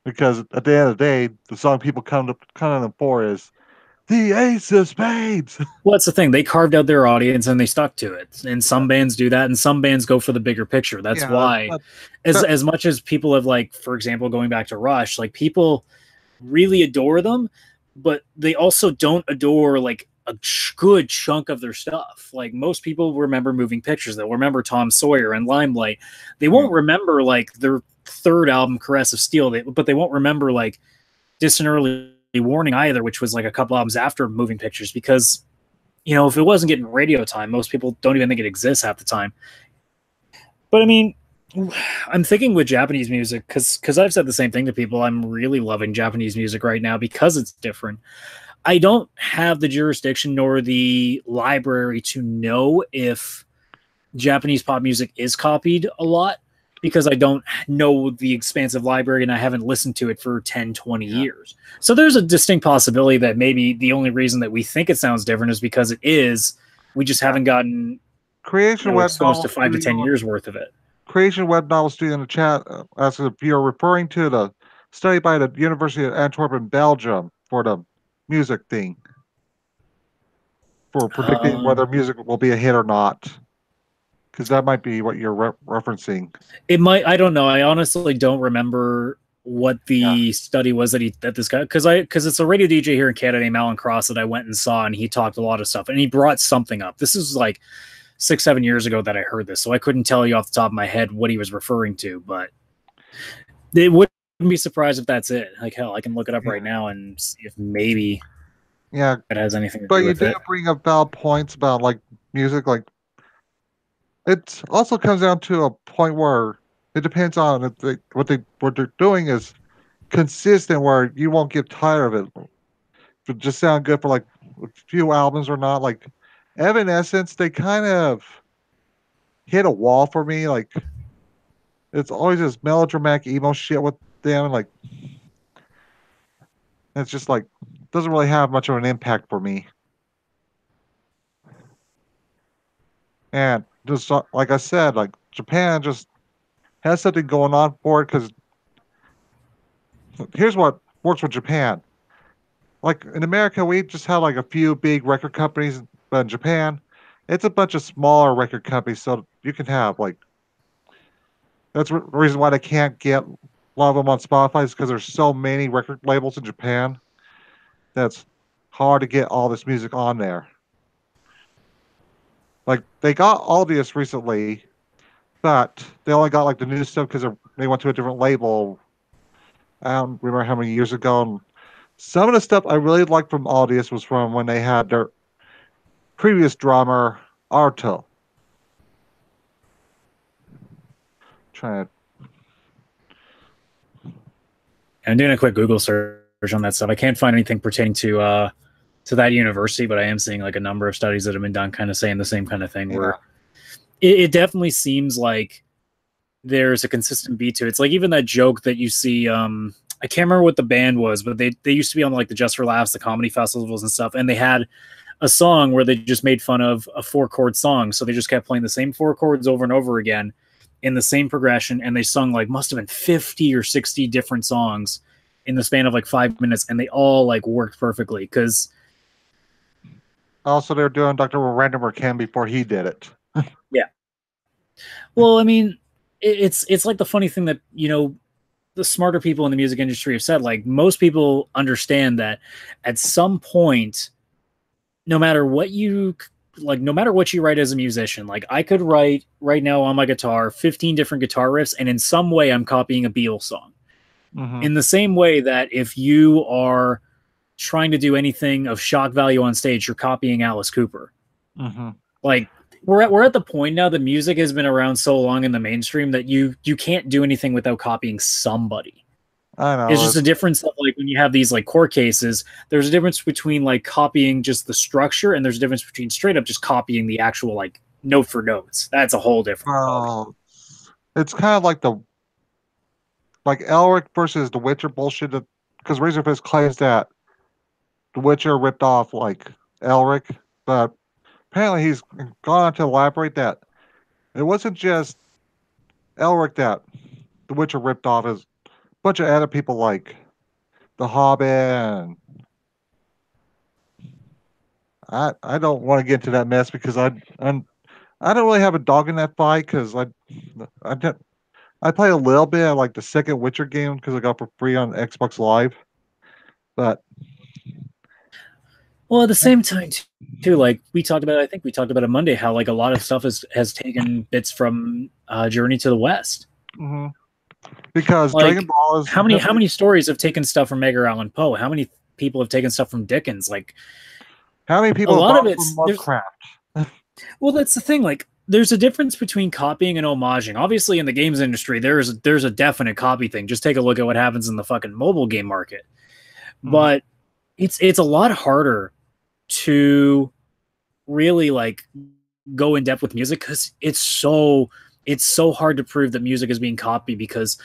because at the end of the day, the song people come to them for is the Ace of Spades. Well, that's the thing. They carved out their audience and they stuck to it. And some bands do that, and some bands go for the bigger picture. That's Yeah, why, that, as much as people have like, for example, going back to Rush, like people really adore them, but they also don't adore like a good chunk of their stuff. Like most people remember Moving Pictures, they'll remember Tom Sawyer and Limelight. They yeah, won't remember like their third album, Caress of Steel, but they won't remember like Distant Early Warning either, which was like a couple albums after Moving Pictures, because if it wasn't getting radio time, most people don't even think it exists half the time. But I mean, I'm thinking with Japanese music, because I've said the same thing to people. I'm really loving Japanese music right now because it's different. I don't have the jurisdiction nor the library to know if Japanese pop music is copied a lot. because I don't know the expansive library and I haven't listened to it for 10, 20 years. So there's a distinct possibility that maybe the only reason that we think it sounds different is because it is. We just haven't gotten Creation Web exposed Novel to 5 to 10 Studio. years worth of it. Creation Web Novel Studio in the chat asks if you're referring to the study by the University of Antwerp in Belgium for the music thing, for predicting whether music will be a hit or not. Because that might be what you're referencing. It might. I don't know. I honestly don't remember what the study was that this guy, because it's a radio DJ here in Canada named Alan Cross that I went and saw, and he talked a lot of stuff, and he brought something up. This is like 6-7 years ago that I heard this, so I couldn't tell you off the top of my head what he was referring to, but it wouldn't be surprised if that's it. Like hell, I can look it up right now and see if maybe it has anything to do with it. But you do bring up valid points about like music, like it also comes down to a point where it depends on if what they're doing is consistent, where you won't get tired of it. If it just sound good for like a few albums or not. Like Evanescence, they kind of hit a wall for me. Like it's always this melodramatic emo shit with them. Like it's just like doesn't really have much of an impact for me. And just like I said, like Japan just has something going on for it, because here's what works with Japan. Like in America, we just have like a few big record companies, but in Japan, it's a bunch of smaller record companies. So you can have like that's the reason why they can't get a lot of them on Spotify, is because there's so many record labels in Japan that's hard to get all this music on there. Like they got all this recently, but they only got like the new stuff because they went to a different label. I don't remember how many years ago. And some of the stuff I really liked from Audius was from when they had their previous drummer, Arto. Trying to... I'm doing a quick Google search on that stuff. I can't find anything pertaining to that university, but I am seeing like a number of studies that have been done kind of saying the same kind of thing, where it definitely seems like there's a consistent beat to it. It's like even that joke that you see, I can't remember what the band was, but they used to be on like the Just for Laughs, the comedy festivals and stuff, and they had a song where they just made fun of a 4-chord song. So they just kept playing the same 4 chords over and over again in the same progression, and they sung like must have been 50 or 60 different songs in the span of like 5 minutes, and they all like worked perfectly. Because also they're doing Dr. Random Cam before he did it. Yeah. Well, I mean, it's like the funny thing that, you know, the smarter people in the music industry have said, like most people understand that at some point, no matter what you write as a musician, like I could write right now on my guitar 15 different guitar riffs, and in some way I'm copying a Beatles song. Mm-hmm. In the same way that if you are trying to do anything of shock value on stage, you're copying Alice Cooper. Mm-hmm. Like we're at the point now that music has been around so long in the mainstream that you can't do anything without copying somebody. I know. It's just a difference of like when you have these like court cases, there's a difference between like copying just the structure, and there's a difference between straight up just copying the actual like note for notes. That's a whole different it's kind of like Elric versus The Witcher bullshit, because Razorfist claims that The Witcher ripped off like Elric, but apparently he's gone on to elaborate that it wasn't just Elric that The Witcher ripped off, as a bunch of other people like The Hobbit, and I don't want to get into that mess, because I don't really have a dog in that fight, because I play a little bit of like the second Witcher game because I got for free on Xbox Live, but well, at the same time too, like we talked about, I think we talked about on Monday, how like a lot of stuff has taken bits from Journey to the West. Mm-hmm. Because like, Dragon Ball is how many stories have taken stuff from Edgar Allan Poe? How many people have taken stuff from Dickens? Like how many people? A lot of it's from Lovecraft. Well, that's the thing. Like there's a difference between copying and homaging. Obviously, in the games industry, there's a definite copy thing. Just take a look at what happens in the fucking mobile game market. But it's a lot harder to really like go in depth with music because it's so it's so hard to prove that music is being copied because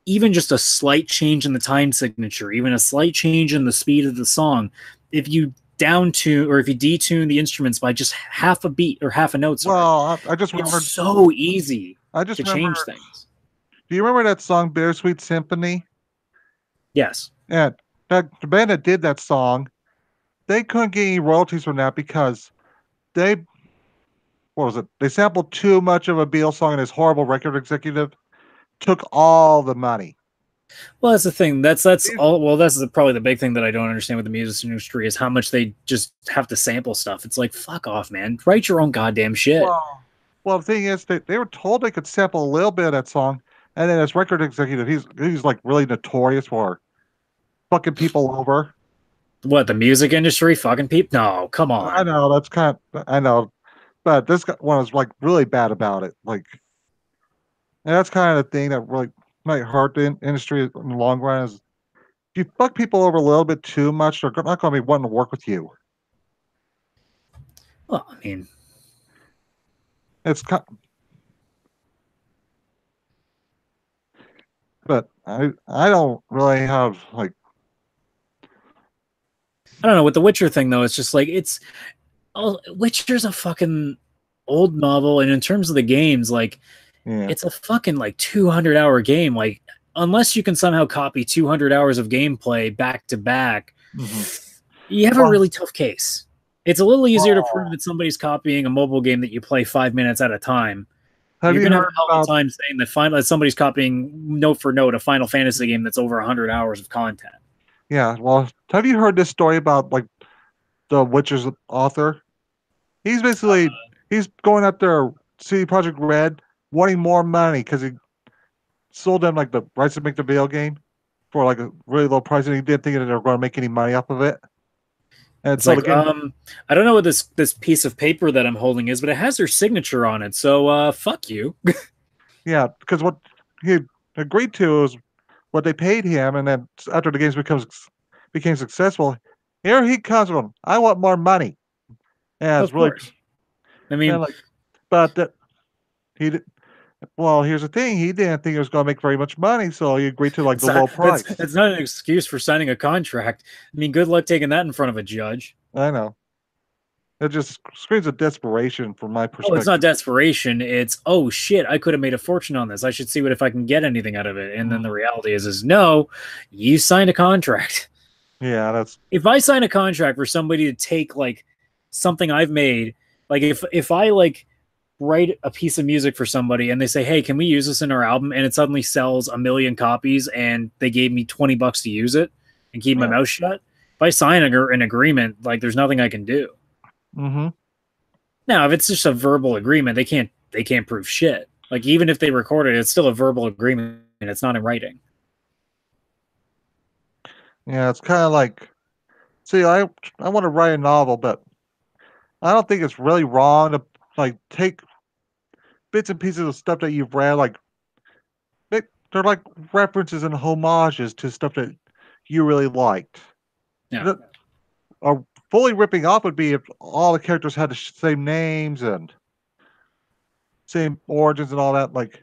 even just a slight change in the time signature, even a slight change in the speed of the song, if you down tune or if you detune the instruments by just half a beat or half a note, sorry, Well, I just it's remembered. so easy I just to change remembered. things. Do you remember that song "Bittersweet Symphony"? Yes. And that the band that did that song, they couldn't get any royalties from that because they what was it? They sampled too much of a Beatles song, and his horrible record executive took all the money. Well, that's the thing. That's He- all. Well, that's probably the big thing that I don't understand with the music industry is how much they just have to sample stuff. It's like fuck off, man. Write your own goddamn shit. well, the thing is, they were told they could sample a little bit of that song, and then his record executive, he's like really notorious for fucking people over. What the music industry? Fucking people? No, come I on. know I know, but this one was like really bad about it. Like, and that's kind of the thing that really might hurt the industry in the long run. Is if you fuck people over a little bit too much, they're not going to be wanting to work with you. Well, I mean, It's but I don't really have like I don't know. With the Witcher thing though, it's just like it's Witcher's a fucking old novel, and in terms of the games, like yeah. it's a fucking like 200-hour game. Like unless you can somehow copy 200 hours of gameplay back to back, Mm-hmm. you have a Well, really tough case. It's a little easier to prove well, that somebody's copying a mobile game that you play 5 minutes at a time. have You're you gonna have heard a hell of a about? time saying that somebody's copying note for note a Final Fantasy game that's over 100 hours of content. Yeah, well, have you heard this story about like the Witcher's author? He's basically he's going up there, CD Project Red, wanting more money because he sold them like the rights to make the video game for like a really low price, and he didn't think that they were going to make any money off of it. And It's so like, again, I don't know what this piece of paper that I'm holding is, but it has their signature on it. So, fuck you. yeah, because what he agreed to was what they paid him, and then after the games became successful, here he comes from, I want more money, and it's Of really course. I and mean, like, but that he did. Well, here's the thing: he didn't think it was going to make very much money, so he agreed to like the low price. it's not an excuse for signing a contract. I mean, good luck taking that in front of a judge. I know it just screams of desperation from my Oh, it's not perspective. desperation. It's oh shit, I could have made a fortune on this. I should see what if I can get anything out of it. And then the Mhm. reality is no, you signed a contract. Yeah, that's If I sign a contract for somebody to take like something I've made, like if I like write a piece of music for somebody and they say, "Hey, can we use this in our album?" and it suddenly sells 1 million copies and they gave me $20 to use it and keep my yeah. mouth shut. If I sign an agreement, like there's nothing I can do. Mm-hmm. Now, if it's just a verbal agreement, they can't prove shit. Like even if they record it, it's still a verbal agreement and it's not in writing. Yeah, it's kind of like, see, I want to write a novel, but I don't think it's really wrong to like take bits and pieces of stuff that you've read, like they're like references and homages to stuff that you really liked. Yeah. The- A fully ripping off would be if all the characters had the same names and same origins and all that. Like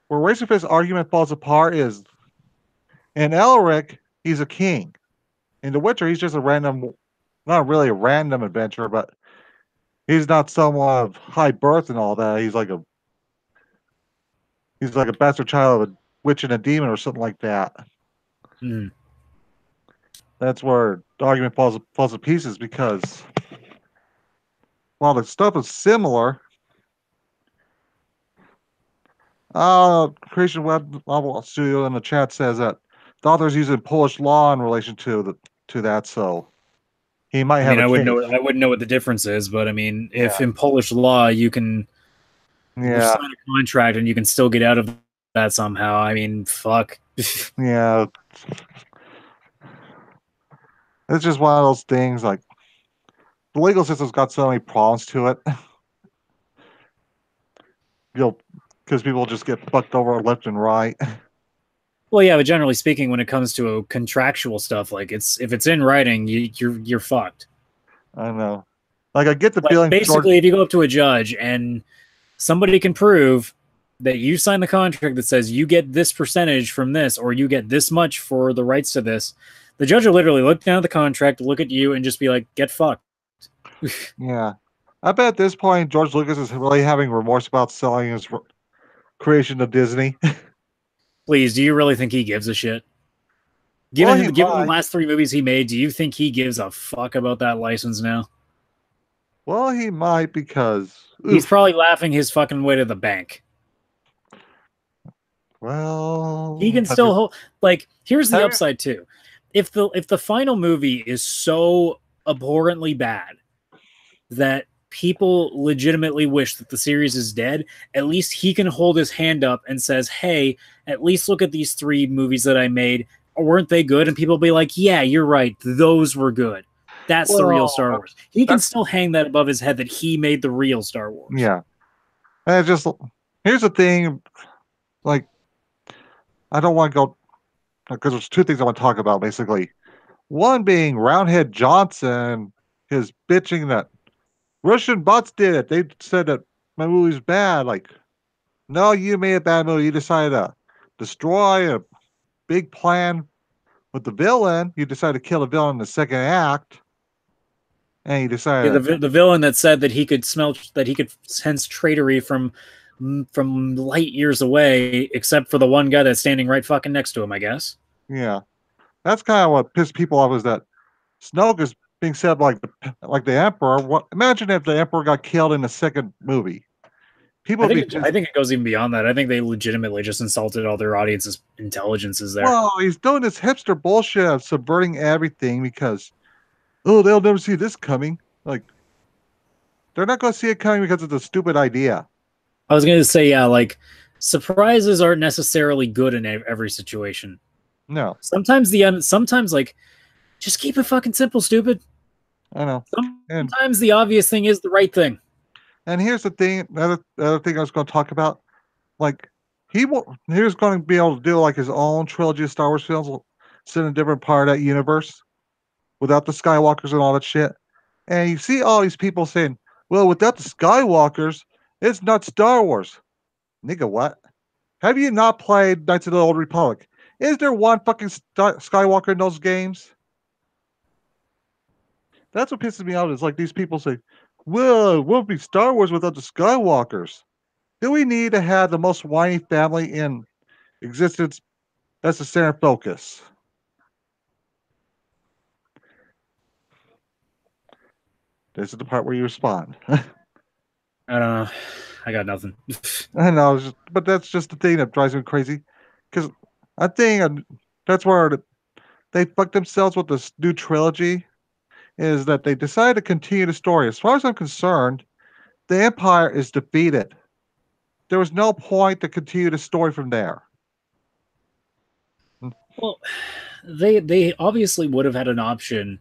where Razorfist's argument falls apart is in Elric, he's a king. In The Witcher, he's just a random, not really a random adventurer, but he's not someone of high birth and all that. He's like a bastard child of a witch and a demon or something like that. Mm. That's where the argument falls to pieces because while the stuff is similar, Creation Web Novel Studio in the chat says that the author's using Polish law in relation to that, so he might I have mean, a I wouldn't case. know. I wouldn't know what the difference is, but I mean, if Yeah, in Polish law you can yeah, sign a contract and you can still get out of that somehow, I mean, fuck. yeah. It's just one of those things. Like the legal system's got so many problems to it. You'll because people just get fucked over left and right. Well, yeah, but generally speaking, when it comes to a contractual stuff, like it's if it's in writing, you're fucked. I know. Like I get the Like feeling George. basically, if you go up to a judge and somebody can prove that you sign the contract that says you get this percentage from this, or you get this much for the rights to this, the judge will literally look down at the contract, look at you, and just be like, "Get fucked." Yeah. I bet at this point George Lucas is really having remorse about selling his creation to Disney. Please, do you really think he gives a shit? Well, he Given the might. last three movies he made, do you think he gives a fuck about that license now? Well, he might because He's oof. probably laughing his fucking way to the bank. He Well, can still hold. Like, here's the have you, upside too. If the final movie is so abhorrently bad that people legitimately wish that the series is dead, at least he can hold his hand up and says, "Hey, at least look at these three movies that I made. Weren't they good?" And people will be like, "Yeah, you're right. Those were good. That's the real well, Star Wars." He can that's still hang that above his head that he made the real Star Wars. yeah. And it's just here's the thing. Like, I don't want to go because there's two things I want to talk about basically. One being Roundhead Johnson is bitching that Russian bots did it. They said that my movie's bad. Like, no, you made a bad movie. You decided to destroy a big plan with the villain. You decided to kill the villain in the second act, and you Yeah, decided, the villain that said that he could smell that he could sense traitorry from light years away, except for the one guy that's standing right fucking next to him, I guess. yeah. That's kind of what pissed people off is that Snoke is being said like the Emperor. What? Imagine if the Emperor got killed in the second movie. People would be I pissed. think it goes even beyond that. I think they legitimately just insulted all their audience's intelligences there. Well, he's doing this hipster bullshit of subverting everything because they'll never see this coming. Like they're not going to see it coming because it's a stupid idea. I was going to say, yeah, like surprises aren't necessarily good in every situation. No, Sometimes like just keep it fucking simple, stupid. I know. And Sometimes the obvious thing is the right thing. and here's the thing. The other thing I was going to talk about. Like he was going to be able to do like his own trilogy of Star Wars films, set in a different part of that universe without the Skywalkers and all that shit. And you see all these people saying, "Well, without the Skywalkers, it's not Star Wars." Nigga, what? Have you not played Knights of the Old Republic? Is there one fucking Skywalker in those games? That's what pisses me off. Is like these people say, "Well, it won't be Star Wars without the Skywalkers." Do we need to have the most whiny family in existence? That's the center focus. This is the part where you respond. I don't know. I got nothing. I know, but that's just the thing that drives me crazy. Because I think that's where they fucked themselves with this new trilogy. Is that they decided to continue the story. As far as I'm concerned, the Empire is defeated. There was no point to continue the story from there. Well, they obviously would have had an option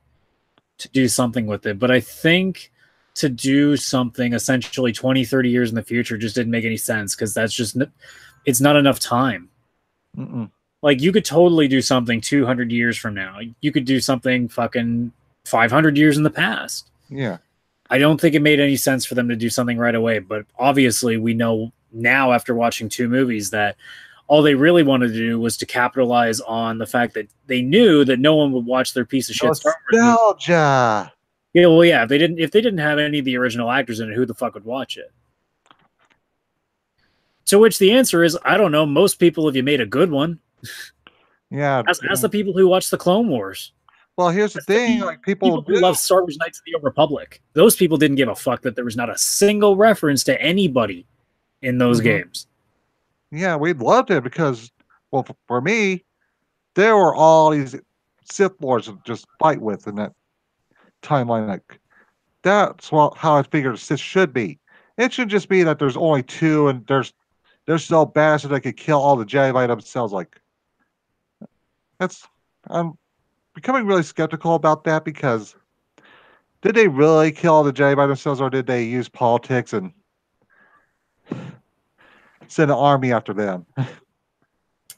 to do something with it, but I think to do something essentially 20, 30 years in the future just didn't make any sense because that's just it's not enough time. Mm-mm. Like you could totally do something 200 years from now. You could do something fucking 500 years in the past. Yeah. I don't think it made any sense for them to do something right away, but obviously we know now after watching two movies that all they really wanted to do was to capitalize on the fact that they knew that no one would watch their piece of shit Star Wars movie. Nostalgia. Yeah, well, yeah, if they didn't have any of the original actors in it, who the fuck would watch it? To which the answer is, I don't know. Most people, if you made a good one, Yeah. ask the people who watch the Clone Wars. Well, here's the Ask the thing. Like people people who do. love Star Wars Knights of the Old Republic. Those people didn't give a fuck that there was not a single reference to anybody in those Mhm. games. Yeah, we loved it because, well, for me, there were all these Sith Lords to just fight with in that timeline. Like that's how I figured Sith should be. It should just be that there's only two, and they're so bad that they could kill all the Jedi by themselves. Like that's I'm becoming really skeptical about that because did they really kill all the Jedi by themselves, or did they use politics and send an army after them?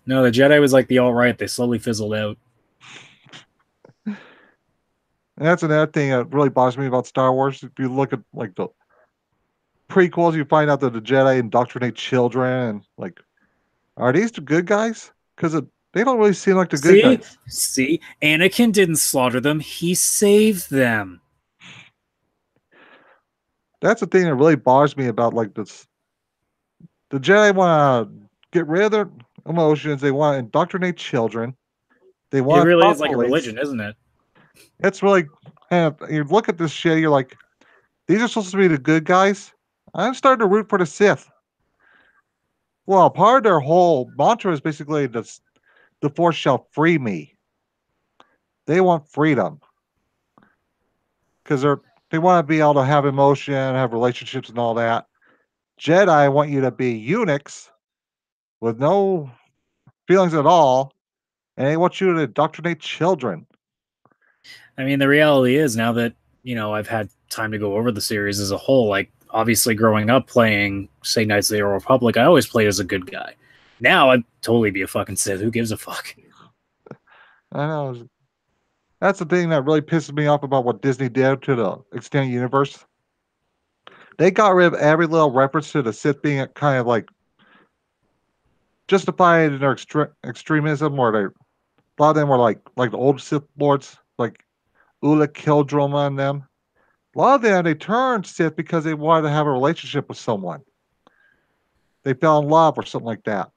No, the Jedi was like the all right. They slowly fizzled out. And that's another thing that really bothers me about Star Wars. If you look at like prequels, you find out that the Jedi indoctrinate children, and like, are these the good guys? Because they don't really seem like the good See, guys. see, Anakin didn't slaughter them; he saved them. That's the thing that really bothers me about like this. The Jedi want to get rid of their emotions. They want to indoctrinate children. They It want to really talk is like a police. religion, isn't it? It's really, and you look at this shit, you're like, these are supposed to be the good guys. I'm starting to root for the Sith. Well, part of their whole mantra is basically the Force shall free me. They want freedom because they want to be able to have emotion, have relationships, and all that. Jedi want you to be eunuchs with no feelings at all, and they want you to indoctrinate children. I mean, the reality is now that I've had time to go over the series as a whole. Like, obviously, growing up playing, say, Knights of the Old Republic, I always played as a good guy. Now I'd totally be a fucking Sith. Who gives a fuck? I know that's the thing that really pisses me off about what Disney did to the extended universe. They got rid of every little reference to the Sith being kind of like justified in their extremism, or they a lot of them were like the old Sith lords, like Ula Kildroma and them. A lot of them they turned Sith because they wanted to have a relationship with someone. They fell in love or something like that.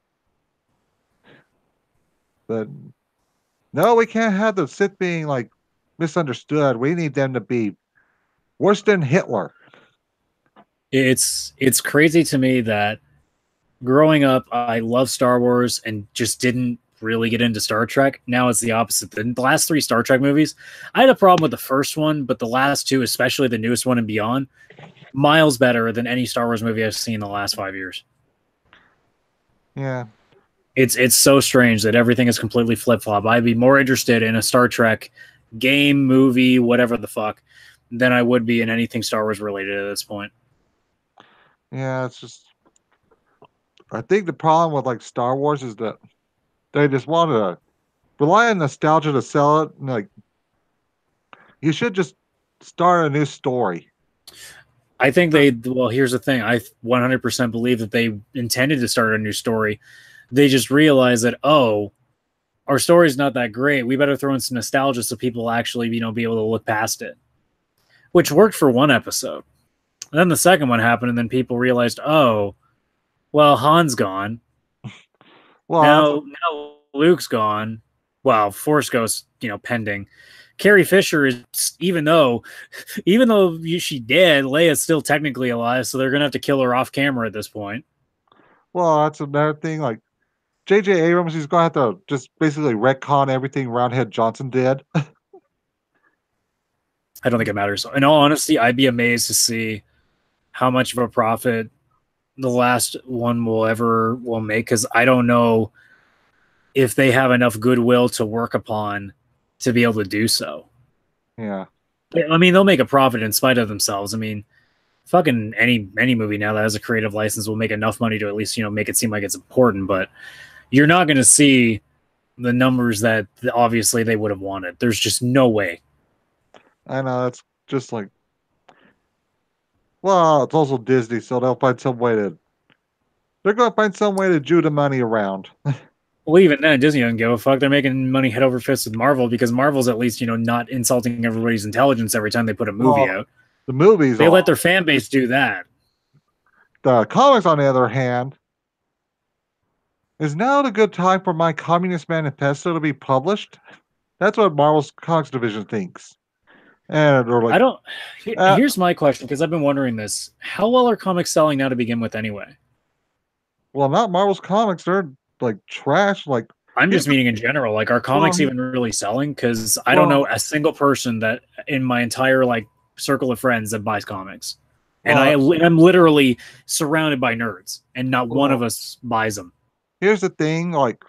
But no, we can't have the Sith being like misunderstood. We need them to be worse than Hitler. It's crazy to me that growing up, I love Star Wars and just didn't really get into Star Trek. Now it's the opposite. The last three Star Trek movies, I had a problem with the first one, but the last two, especially the newest one and beyond, miles better than any Star Wars movie I've seen in the last 5 years. Yeah, It's so strange that everything is completely flip flop. I'd be more interested in a Star Trek game, movie, whatever the fuck, than I would be in anything Star Wars related at this point. yeah. It's just I think the problem with like Star Wars is that they just want to rely on nostalgia to sell it. And, like you should just start a new story. I think well, here's the thing. I 100% believe that they intended to start a new story. They just realized that, oh, our story's not that great. We better throw in some nostalgia so people actually, be able to look past it, which worked for one episode. And then the second one happened, and then people realized, oh, well, Han's gone. Well, that's Now Luke's gone. Well, Force Ghost, pending. Carrie Fisher is even though she dead, Leia's still technically alive, so they're gonna have to kill her off camera at this point. that's another thing. Like J.J. Abrams, he's gonna have to just basically retcon everything Roundhead Johnson did. I don't think it matters. In all honesty, I'd be amazed to see how much of a profit the last one will make, because I don't know if they have enough goodwill to work upon to be able to do so. Yeah, I mean, they'll make a profit in spite of themselves. I mean, fucking any movie now that has a creative license will make enough money to at least make it seem like it's important. But you're not going to see the numbers that obviously they would have wanted. There's just no way. I know that's just like well, it's also Disney, so they'll find some way to. They're gonna find some way to Jew the money around. Well, even then, Disney doesn't give a fuck. They're making money head over fist with Marvel because Marvel's at least not insulting everybody's intelligence every time they put a movie Well, out. the movies They are. let their fan base do that. The comics, on the other hand, is now the good time for my Communist Manifesto to be published. That's what Marvel's comics division thinks, and they're like, I don't. uh, Here's my question, because I've been wondering this: how well are comics selling now to begin with, anyway? well, not Marvel's comics. They're like trash. Like, I'm here's just the, meaning in general. Like, are well, comics even really selling? Because I don't well, know a single person that in my entire circle of friends that buys comics, and well, I'm literally surrounded by nerds, and not one of well. us buys them. Here's the thing. Like,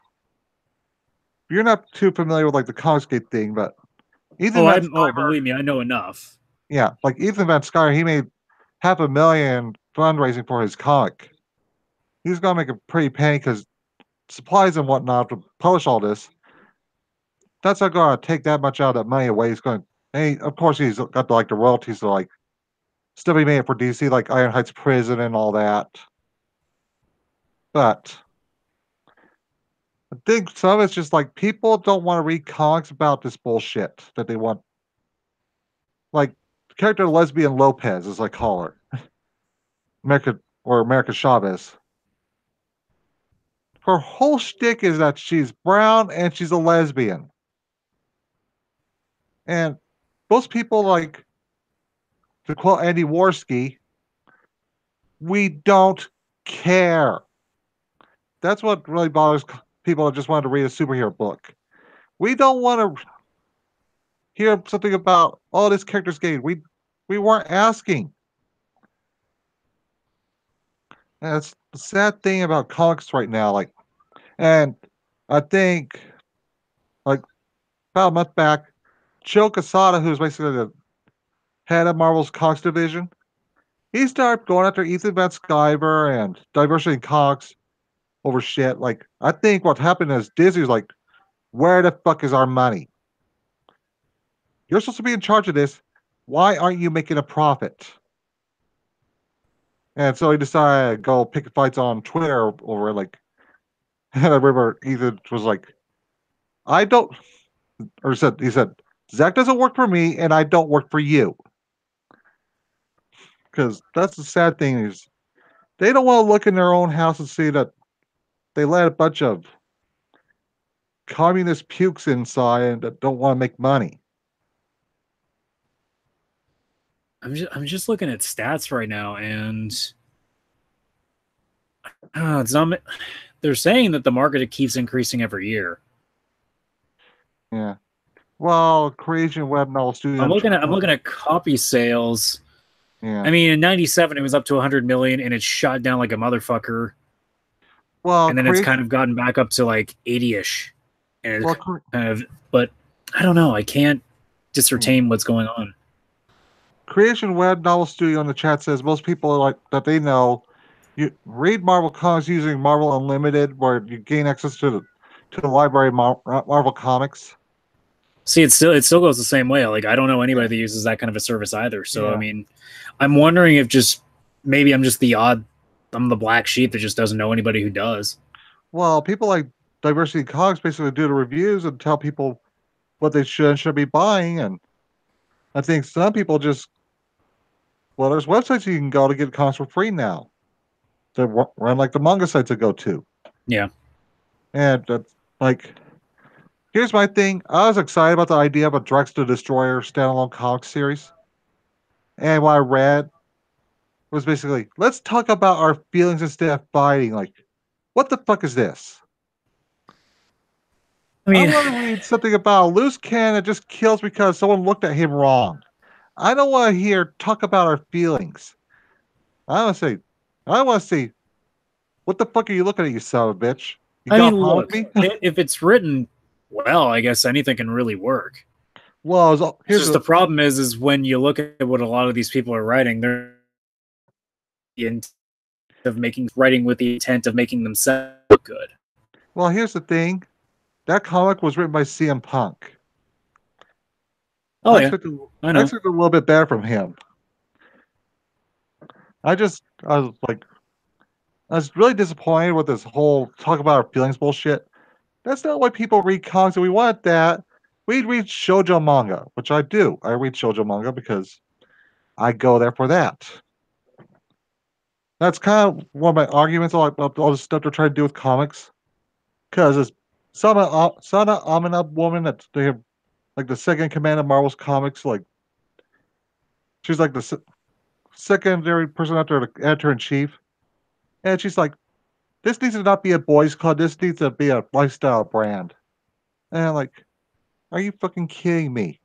you're not too familiar with like the Comicsgate thing, but Ethan Van Sciver, Believe me, I know enough. yeah, like Ethan Van Sciver, he made $500,000 fundraising for his comic. He's gonna make a pretty penny because supplies and whatnot to publish all this. That's not gonna take that much out of that money away. He's going, hey, of course he's got like the royalties to like still be made for DC, like Iron Heights Prison and all that. But I think some of it's just like people don't want to read comics about this bullshit that they want. Like the character Lesbian Lopez, as I call her, America or America Chavez. Her whole shtick is that she's brown and she's a lesbian. And most people, like, to quote Andy Warski, we don't care. That's what really bothers people that just want to read a superhero book. We don't want to hear something about, oh, this character's gay. We weren't asking. And that's the sad thing about comics right now. Like, and I think, like, about a month back, Joe Quesada, who's basically the head of Marvel's comics division, he started going after Ethan Van Sciver and Diversity in Comics over shit. Like, I think what happened is Disney's like, where the fuck is our money? You're supposed to be in charge of this. Why aren't you making a profit? And so he decided to go pick fights on Twitter over it. Like, and I remember Ethan was like, I don't, or he said, Zach doesn't work for me and I don't work for you. Because that's the sad thing is they don't want to look in their own house and see that they let a bunch of communist pukes inside and that don't want to make money. I'm just looking at stats right now, and it's not. They're saying that the market keeps increasing every year. Yeah. Well, Creation Web Novel Studio. I'm looking at copy sales. Yeah. I mean, in '97 it was up to 100 million, and it shot down like a motherfucker. Well, and then it's kind of gotten back up to like 80-ish, and well, kind of. But I don't know. I can't discern what's going on. Creation Web Novel Studio in the chat says most people like that they know you read Marvel comics using Marvel Unlimited, where you gain access to the library of Marvel comics. See, it still goes the same way. Like, I don't know anybody that uses that kind of a service either. So I mean, I'm wondering if maybe I'm just I'm the black sheep that just doesn't know anybody who does. Well, people like Diversity Comics basically do the reviews and tell people what they should be buying, and I think some people just there's websites you can go to get comics for free now. They run like the manga sites I go to. Yeah. And like, here's my thing. I was excited about the idea of a Drex the Destroyer standalone comic series. And what I read was basically, let's talk about our feelings instead of fighting. Like, what the fuck is this? I mean, I want to read something about a loose cannon that just kills because someone looked at him wrong. I don't want to hear talk about our feelings. I want to say, what the fuck are you looking at, you son of a bitch? You got look, me? if it's written well, I guess anything can really work. Well, here's just the problem is when you look at what a lot of these people are writing, they're writing with the intent of making themselves look good. Well, here's the thing. That comic was written by CM Punk. Oh, I expected a little bit better from him. I was really disappointed with this whole talk about our feelings bullshit. That's not why people read comics, and we want that. We'd read shoujo manga, which I do. I read shoujo manga because I go there for that. That's kind of one of my arguments about all the stuff they're trying to do with comics. Because it's Sana Amina woman that they have, like, the second command of Marvel's comics. Like, she's like the secondary person after the editor in chief. And she's like, this needs to not be a boys' club. This needs to be a lifestyle brand. And I'm like, are you fucking kidding me?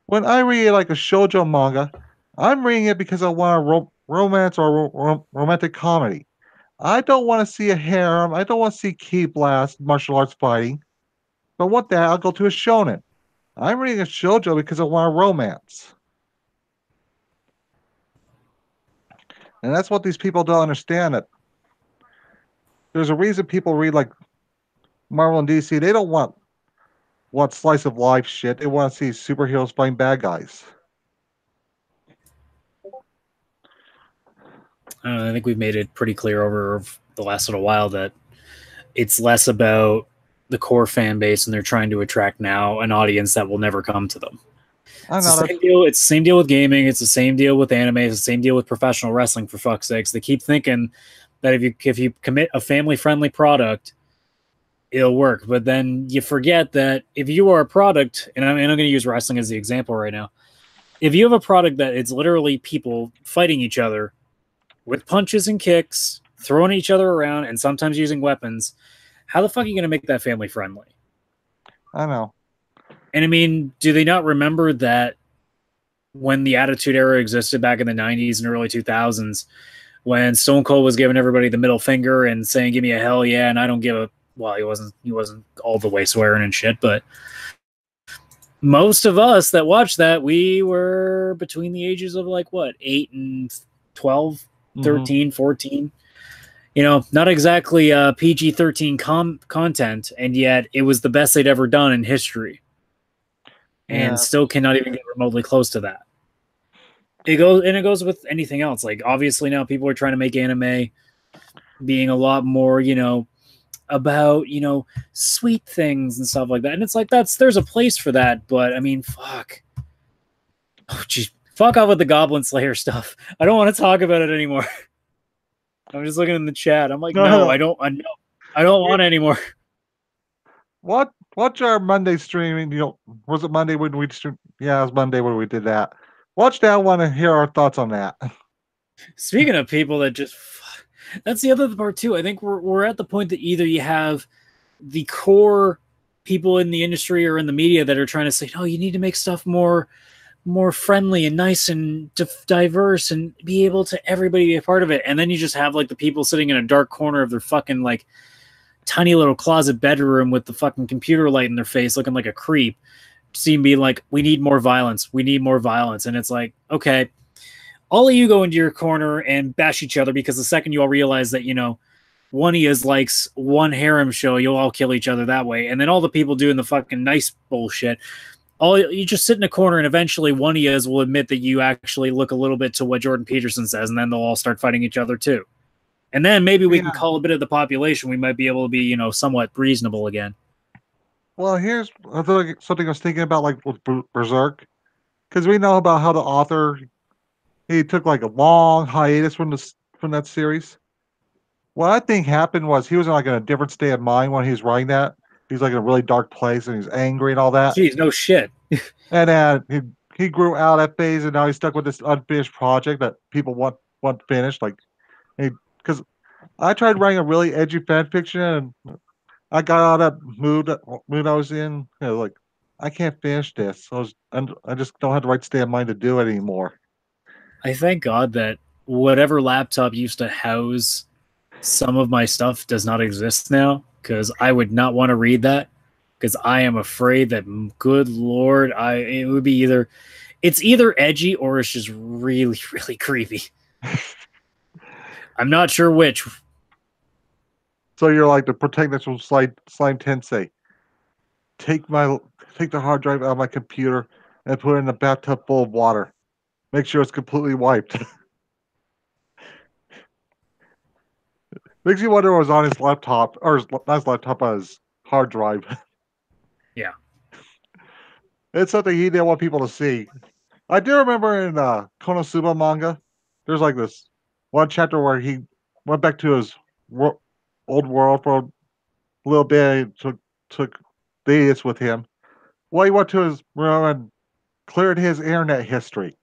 When I read like a shoujo manga, I'm reading it because I want a romance or romantic comedy. I don't want to see a harem. I don't want to see ki blast martial arts fighting. If I want that, I'll go to a shonen. I'm reading a shoujo because I want a romance. And that's what these people don't understand. That there's a reason people read like Marvel and DC. They don't want slice of life shit. They want to see superheroes fighting bad guys. I think we've made it pretty clear over the last little while that it's less about the core fan base, and they're trying to attract now an audience that will never come to them. I It's the know same that's deal. It's the same deal with gaming. It's the same deal with anime. It's the same deal with professional wrestling. For fuck's sakes, they keep thinking that if you commit a family friendly product, it'll work. But then you forget that if you are a product, and I'm going to use wrestling as the example right now. If you have a product that it's literally people fighting each other with punches and kicks, throwing each other around, and sometimes using weapons, how the fuck are you going to make that family friendly? I know. And I mean, do they not remember that when the Attitude Era existed back in the 90s and early 2000s, when Stone Cold was giving everybody the middle finger and saying, give me a hell yeah, and I don't give a, well, he wasn't all the way swearing and shit, but most of us that watched that, we were between the ages of like what, 8 and 12, 13, 14. You know, not exactly PG-13 content, and yet it was the best they'd ever done in history, Yeah. and still cannot even get remotely close to that. It goes with anything else. Like obviously now people are trying to make anime being a lot more, about sweet things and stuff like that, and it's like there's a place for that, but I mean, fuck, oh geez, fuck off with the Goblin Slayer stuff. I don't want to talk about it anymore. I'm just looking in the chat. I'm like, no, I don't want it anymore. Watch our Monday streaming. Was it Monday when we streamed? Yeah, it was Monday when we did that. Watch that one and hear our thoughts on that. Speaking of people that just, that's the other part too. I think we're at the point that either you have the core people in the industry or in the media that are trying to say, no, you need to make stuff more friendly and nice and diverse and be able to everybody be a part of it. And then you just have like the people sitting in a dark corner of their fucking like tiny little closet bedroom with the fucking computer light in their face looking like a creep, seem being like, we need more violence. We need more violence. And it's like, okay, all of you go into your corner and bash each other, because the second you all realize that, one of you likes one harem show, you'll all kill each other that way. And then all the people doing the fucking nice bullshit, all you just sit in a corner, and eventually one of you will admit that you actually look a little bit to what Jordan Peterson says, and then they'll all start fighting each other too. And then maybe we can call a bit of the population. We might be able to be, somewhat reasonable again. Well, here's something I was thinking about, like with Berserk, because we know about how the author he took like a long hiatus from that series. What I think happened was he was like in a different state of mind when he was writing that. He's like in a really dark place and he's angry and all that. Jeez, no shit. And then he grew out that phase, and now he's stuck with this unfinished project that people want finished. Like, because I tried writing a really edgy fan fiction, and I got out of that mood I was in. Like, I can't finish this. I just don't have the right state of mind to do it anymore. I thank God that whatever laptop used to house some of my stuff does not exist now, because I would not want to read that, because I am afraid that, good Lord, it would be it's either edgy or it's just really, really creepy. I'm not sure which. So you're like the protagonist from Slime Tensei. Take the hard drive out of my computer and put it in a bathtub full of water. Make sure it's completely wiped. Makes you wonder what was on his laptop, or not his laptop, but his hard drive. Yeah. It's something he didn't want people to see. I do remember in Konosuba manga, there's like this one chapter where he went back to his old world for a little bit and took the idiots with him. Well, he went to his room and cleared his internet history.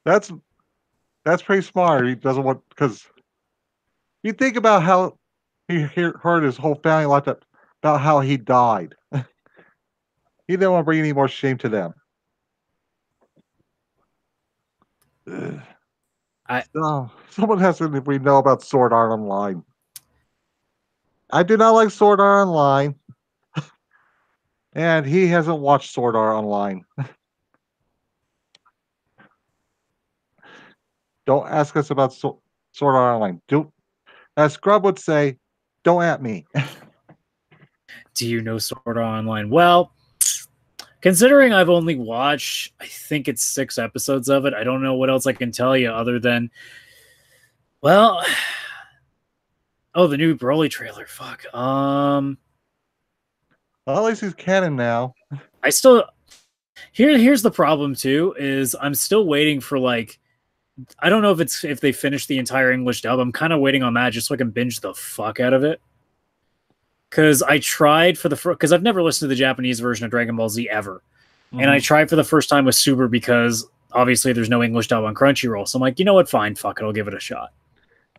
that's pretty smart. He doesn't want, because you think about how he heard his whole family life about how he died. He didn't want to bring any more shame to them. Someone has to we know about Sword Art Online. I do not like Sword Art Online, and he hasn't watched Sword Art Online. Don't ask us about Sword Art Online. As Scrub would say, don't at me. Do you know Sword Art Online? Well, Considering I've only watched, I think it's 6 episodes of it, I don't know what else I can tell you other than, well, oh, the new Broly trailer. Fuck. Well, at least he's canon now. I still here's the problem too is I'm still waiting for like I don't know if they finished the entire English dub. I'm kind of waiting on that just so I can binge the fuck out of it. Because I tried for the because I've never listened to the Japanese version of Dragon Ball Z ever, and I tried for the first time with Super because obviously there's no English dub on Crunchyroll. So I'm like, you know what? Fine, fuck it, I'll give it a shot.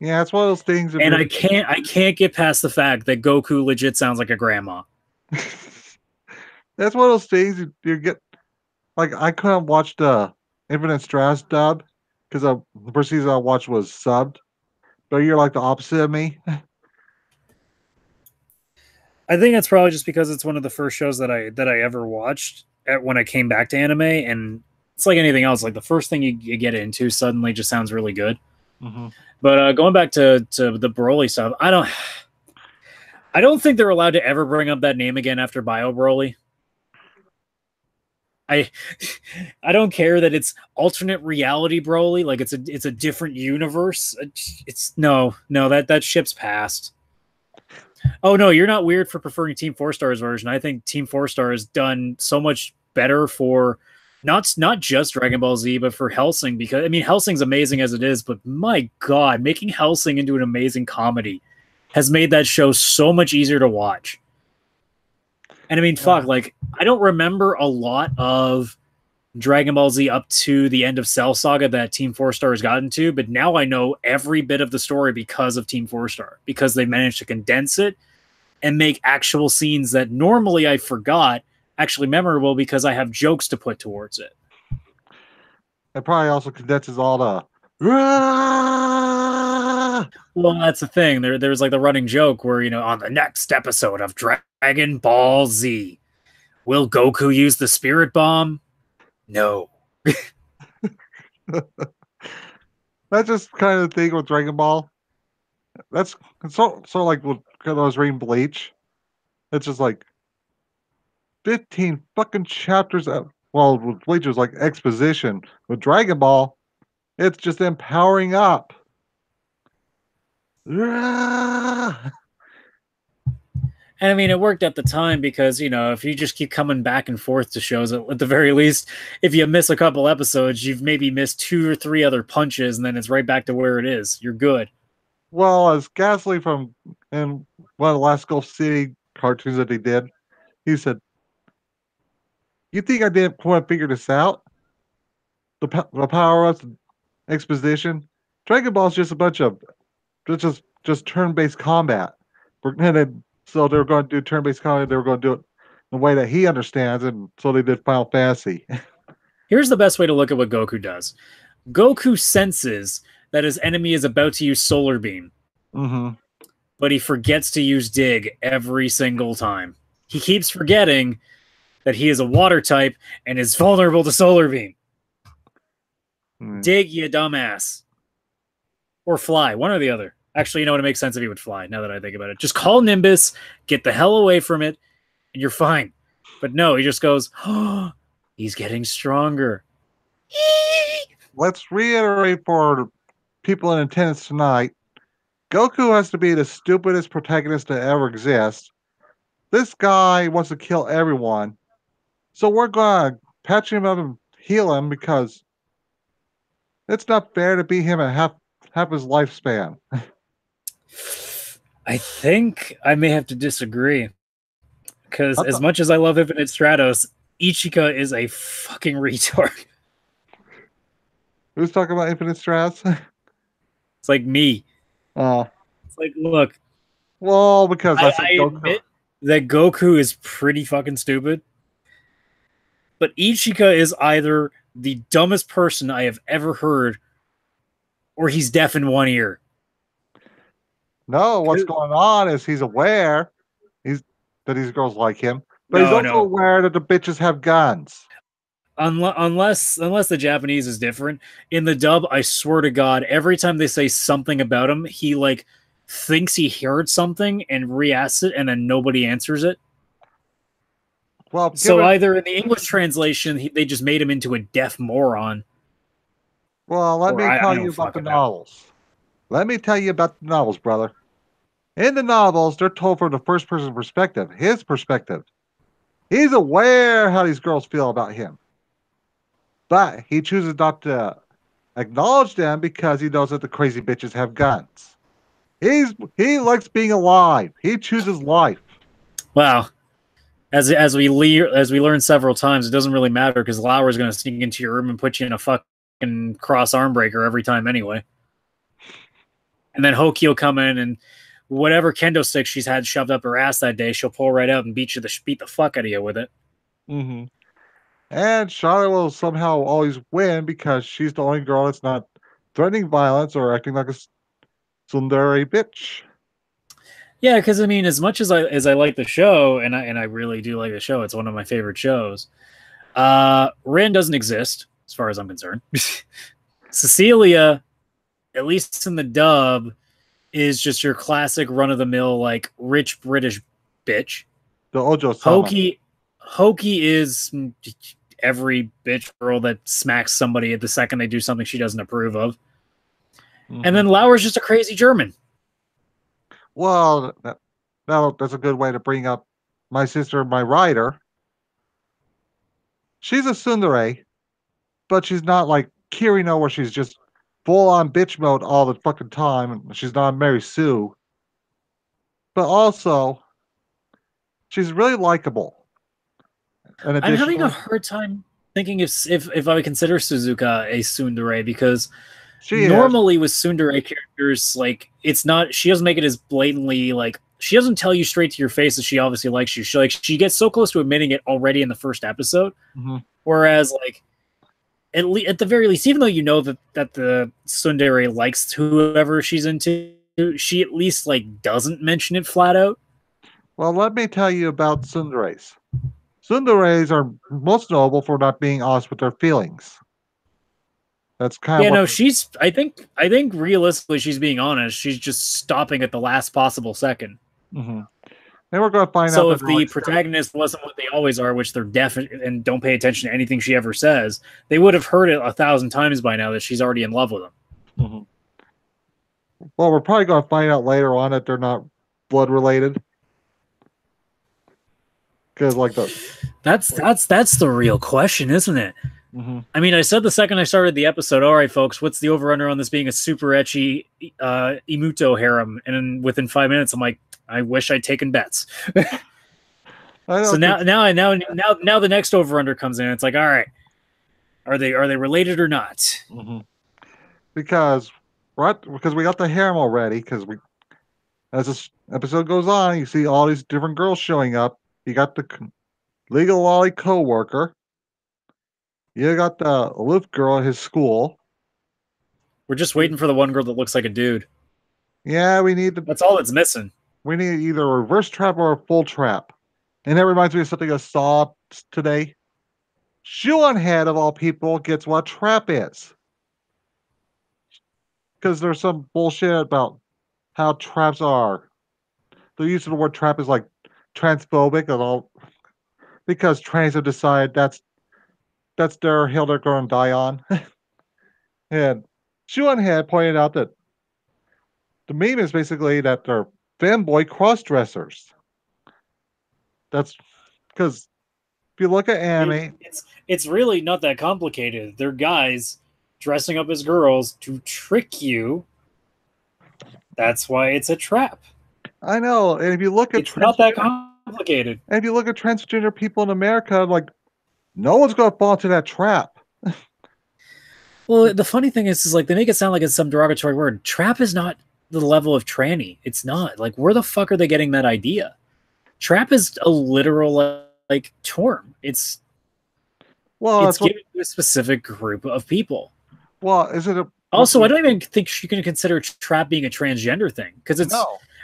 Yeah, it's one of those things. And I can't get past the fact that Goku legit sounds like a grandma. That's one of those things you get. Like, I couldn't watch the Infinite Strass dub because the first season I watched was subbed. But you're like the opposite of me. I think that's probably just because it's one of the first shows that I ever watched when I came back to anime, and it's like anything else. Like the first thing you get into suddenly just sounds really good. Mm-hmm. But going back to the Broly stuff, I don't think they're allowed to ever bring up that name again after Bio Broly. I don't care that it's alternate reality Broly, like it's a different universe. It's no that ship's passed. Oh no, you're not weird for preferring Team 4-Star's version. I think Team 4-Star has done so much better for not just Dragon Ball Z, but for Hellsing, because I mean Hellsing's amazing as it is, but my god, making Hellsing into an amazing comedy has made that show so much easier to watch. And I mean, fuck, like I don't remember a lot of Dragon Ball Z up to the end of Cell Saga that Team 4-Star has gotten to, but now I know every bit of the story because of Team 4-Star, because they managed to condense it and make actual scenes that normally I forgot actually memorable because I have jokes to put towards it. It probably also condenses all the. Well, that's the thing. There's like the running joke where, you know, on the next episode of Dragon Ball Z, will Goku use the Spirit Bomb? No. That's just kind of the thing with Dragon Ball. That's so like when I was reading Bleach. It's just like 15 fucking chapters of, well, with Bleach was like exposition. With Dragon Ball, it's just them powering up. And I mean, it worked at the time because, you know, if you just keep coming back and forth to shows, at the very least, if you miss a couple episodes, you've maybe missed 2 or 3 other punches, and then it's right back to where it is. You're good. Well, as Gasly from in one of the last Gulf City cartoons that he did, he said, "You think I didn't want to figure this out? The power ups, exposition. Dragon Ball is just a bunch of just turn based combat. So they were going to do turn based combat. They were going to do it the way that he understands, and so they did Final Fantasy." Here's the best way to look at what Goku does. Goku senses that his enemy is about to use Solar Beam, but he forgets to use Dig every single time. He keeps forgetting that he is a water type and is vulnerable to Solar Beam. Dig, you dumbass. Or fly, one or the other. Actually, you know what? It makes sense if he would fly, now that I think about it. Just call Nimbus, get the hell away from it, and you're fine. But no, he just goes, oh, he's getting stronger. Let's reiterate for people in attendance tonight, Goku has to be the stupidest protagonist to ever exist. This guy wants to kill everyone. So we're going to patch him up and heal him because it's not fair to beat him at half his lifespan. I think I may have to disagree. Because as much as I love Infinite Stratos, Ichika is a fucking retard. Who's talking about Infinite Stratos? It's like me. Oh. It's like, look. Well, because I admit that Goku is pretty fucking stupid. But Ichika is either the dumbest person I have ever heard, or he's deaf in one ear. No, what's going on is he's aware that these girls like him, but he's also aware that the bitches have guns. Unless the Japanese is different. In the dub, I swear to God, every time they say something about him, he like thinks he heard something and re-asks it, and then nobody answers it. Well, So either in the English translation, they just made him into a deaf moron, let or me I tell you don't about the fucking know. novels. Let me tell you about the novels, brother. In the novels, they're told from the first person perspective, his perspective. He's aware how these girls feel about him, but he chooses not to acknowledge them because he knows that the crazy bitches have guns. He likes being alive. He chooses life. Wow. As we learned several times, it doesn't really matter because Lauer's going to sneak into your room and put you in a fucking cross arm breaker every time anyway. And then Hoki will come in and whatever kendo stick she's had shoved up her ass that day, she'll pull right out and beat the fuck out of you with it. Mm-hmm. And Charlotte will somehow always win because she's the only girl that's not threatening violence or acting like a tsundere bitch. Yeah, because I mean, as much as I like the show, and I really do like the show, it's one of my favorite shows. Rin doesn't exist as far as I'm concerned. Cecilia, at least in the dub, is just your classic run of the mill like rich British bitch. The Ojo Sama. Hoki is every bitch girl that smacks somebody at the second they do something she doesn't approve of. Mm-hmm. And then Lauer's just a crazy German. Well, that's a good way to bring up my sister, my rider. She's a tsundere, but she's not like Kirino, where she's just full on bitch mode all the fucking time. She's not Mary Sue, but also she's really likable. And I'm having a additionally, hard time thinking if I would consider Suzuka a tsundere because she is. normally with tsundere characters, like it's not she doesn't make it as blatantly like she doesn't tell you straight to your face that she obviously likes you. She gets so close to admitting it already in the first episode. Mm-hmm. Whereas like at the very least, even though you know that the tsundere likes whoever she's into, she at least like doesn't mention it flat out. Well, let me tell you about tsunderes. Tsunderes are most notable for not being honest with their feelings. That's kind of Yeah, what. no, she's. I think realistically, she's being honest. She's just stopping at the last possible second. Mm-hmm. And we're going to find out So that if the protagonist wasn't what they always are, which they're deaf and don't pay attention to anything she ever says, they would have heard it 1,000 times by now that she's already in love with him. Mm-hmm. Well, we're probably going to find out later on that they're not blood related. Because like that's the real question, isn't it? Mm-hmm. I mean, I said the second I started the episode, all right, folks, what's the over-under on this being a super ecchi Imuto harem? And then within 5 minutes, I'm like, I wish I'd taken bets. So now the next over-under comes in. It's like, all right, are they related or not? Mm-hmm. Because we got the harem already. Because as this episode goes on, you see all these different girls showing up. You got the legal lolly co-worker. You got the aloof girl at his school. We're just waiting for the one girl that looks like a dude. Yeah, That's all that's missing. we need either a reverse trap or a full trap. And that reminds me of something I saw today. Shoe on Head of all people gets what trap is. Because there's some bullshit about how traps are. The use of the word trap is like transphobic and all because trans have decided that's their hill they're going to die on. And Shoe on Head pointed out that the meme is basically that they're fanboy cross dressers. That's because if you look at anime, It's really not that complicated. They're guys dressing up as girls to trick you. That's why it's a trap. I know, and if you look at It's not that complicated. and if you look at transgender people in America, like no one's going to fall into that trap. Well, the funny thing is like they make it sound like it's some derogatory word. Trap is not the level of tranny. It's not. Like, where the fuck are they getting that idea? Trap is a literal like term. It's given to a specific group of people. Well, is it also? I don't even think you can consider trap being a transgender thing because it's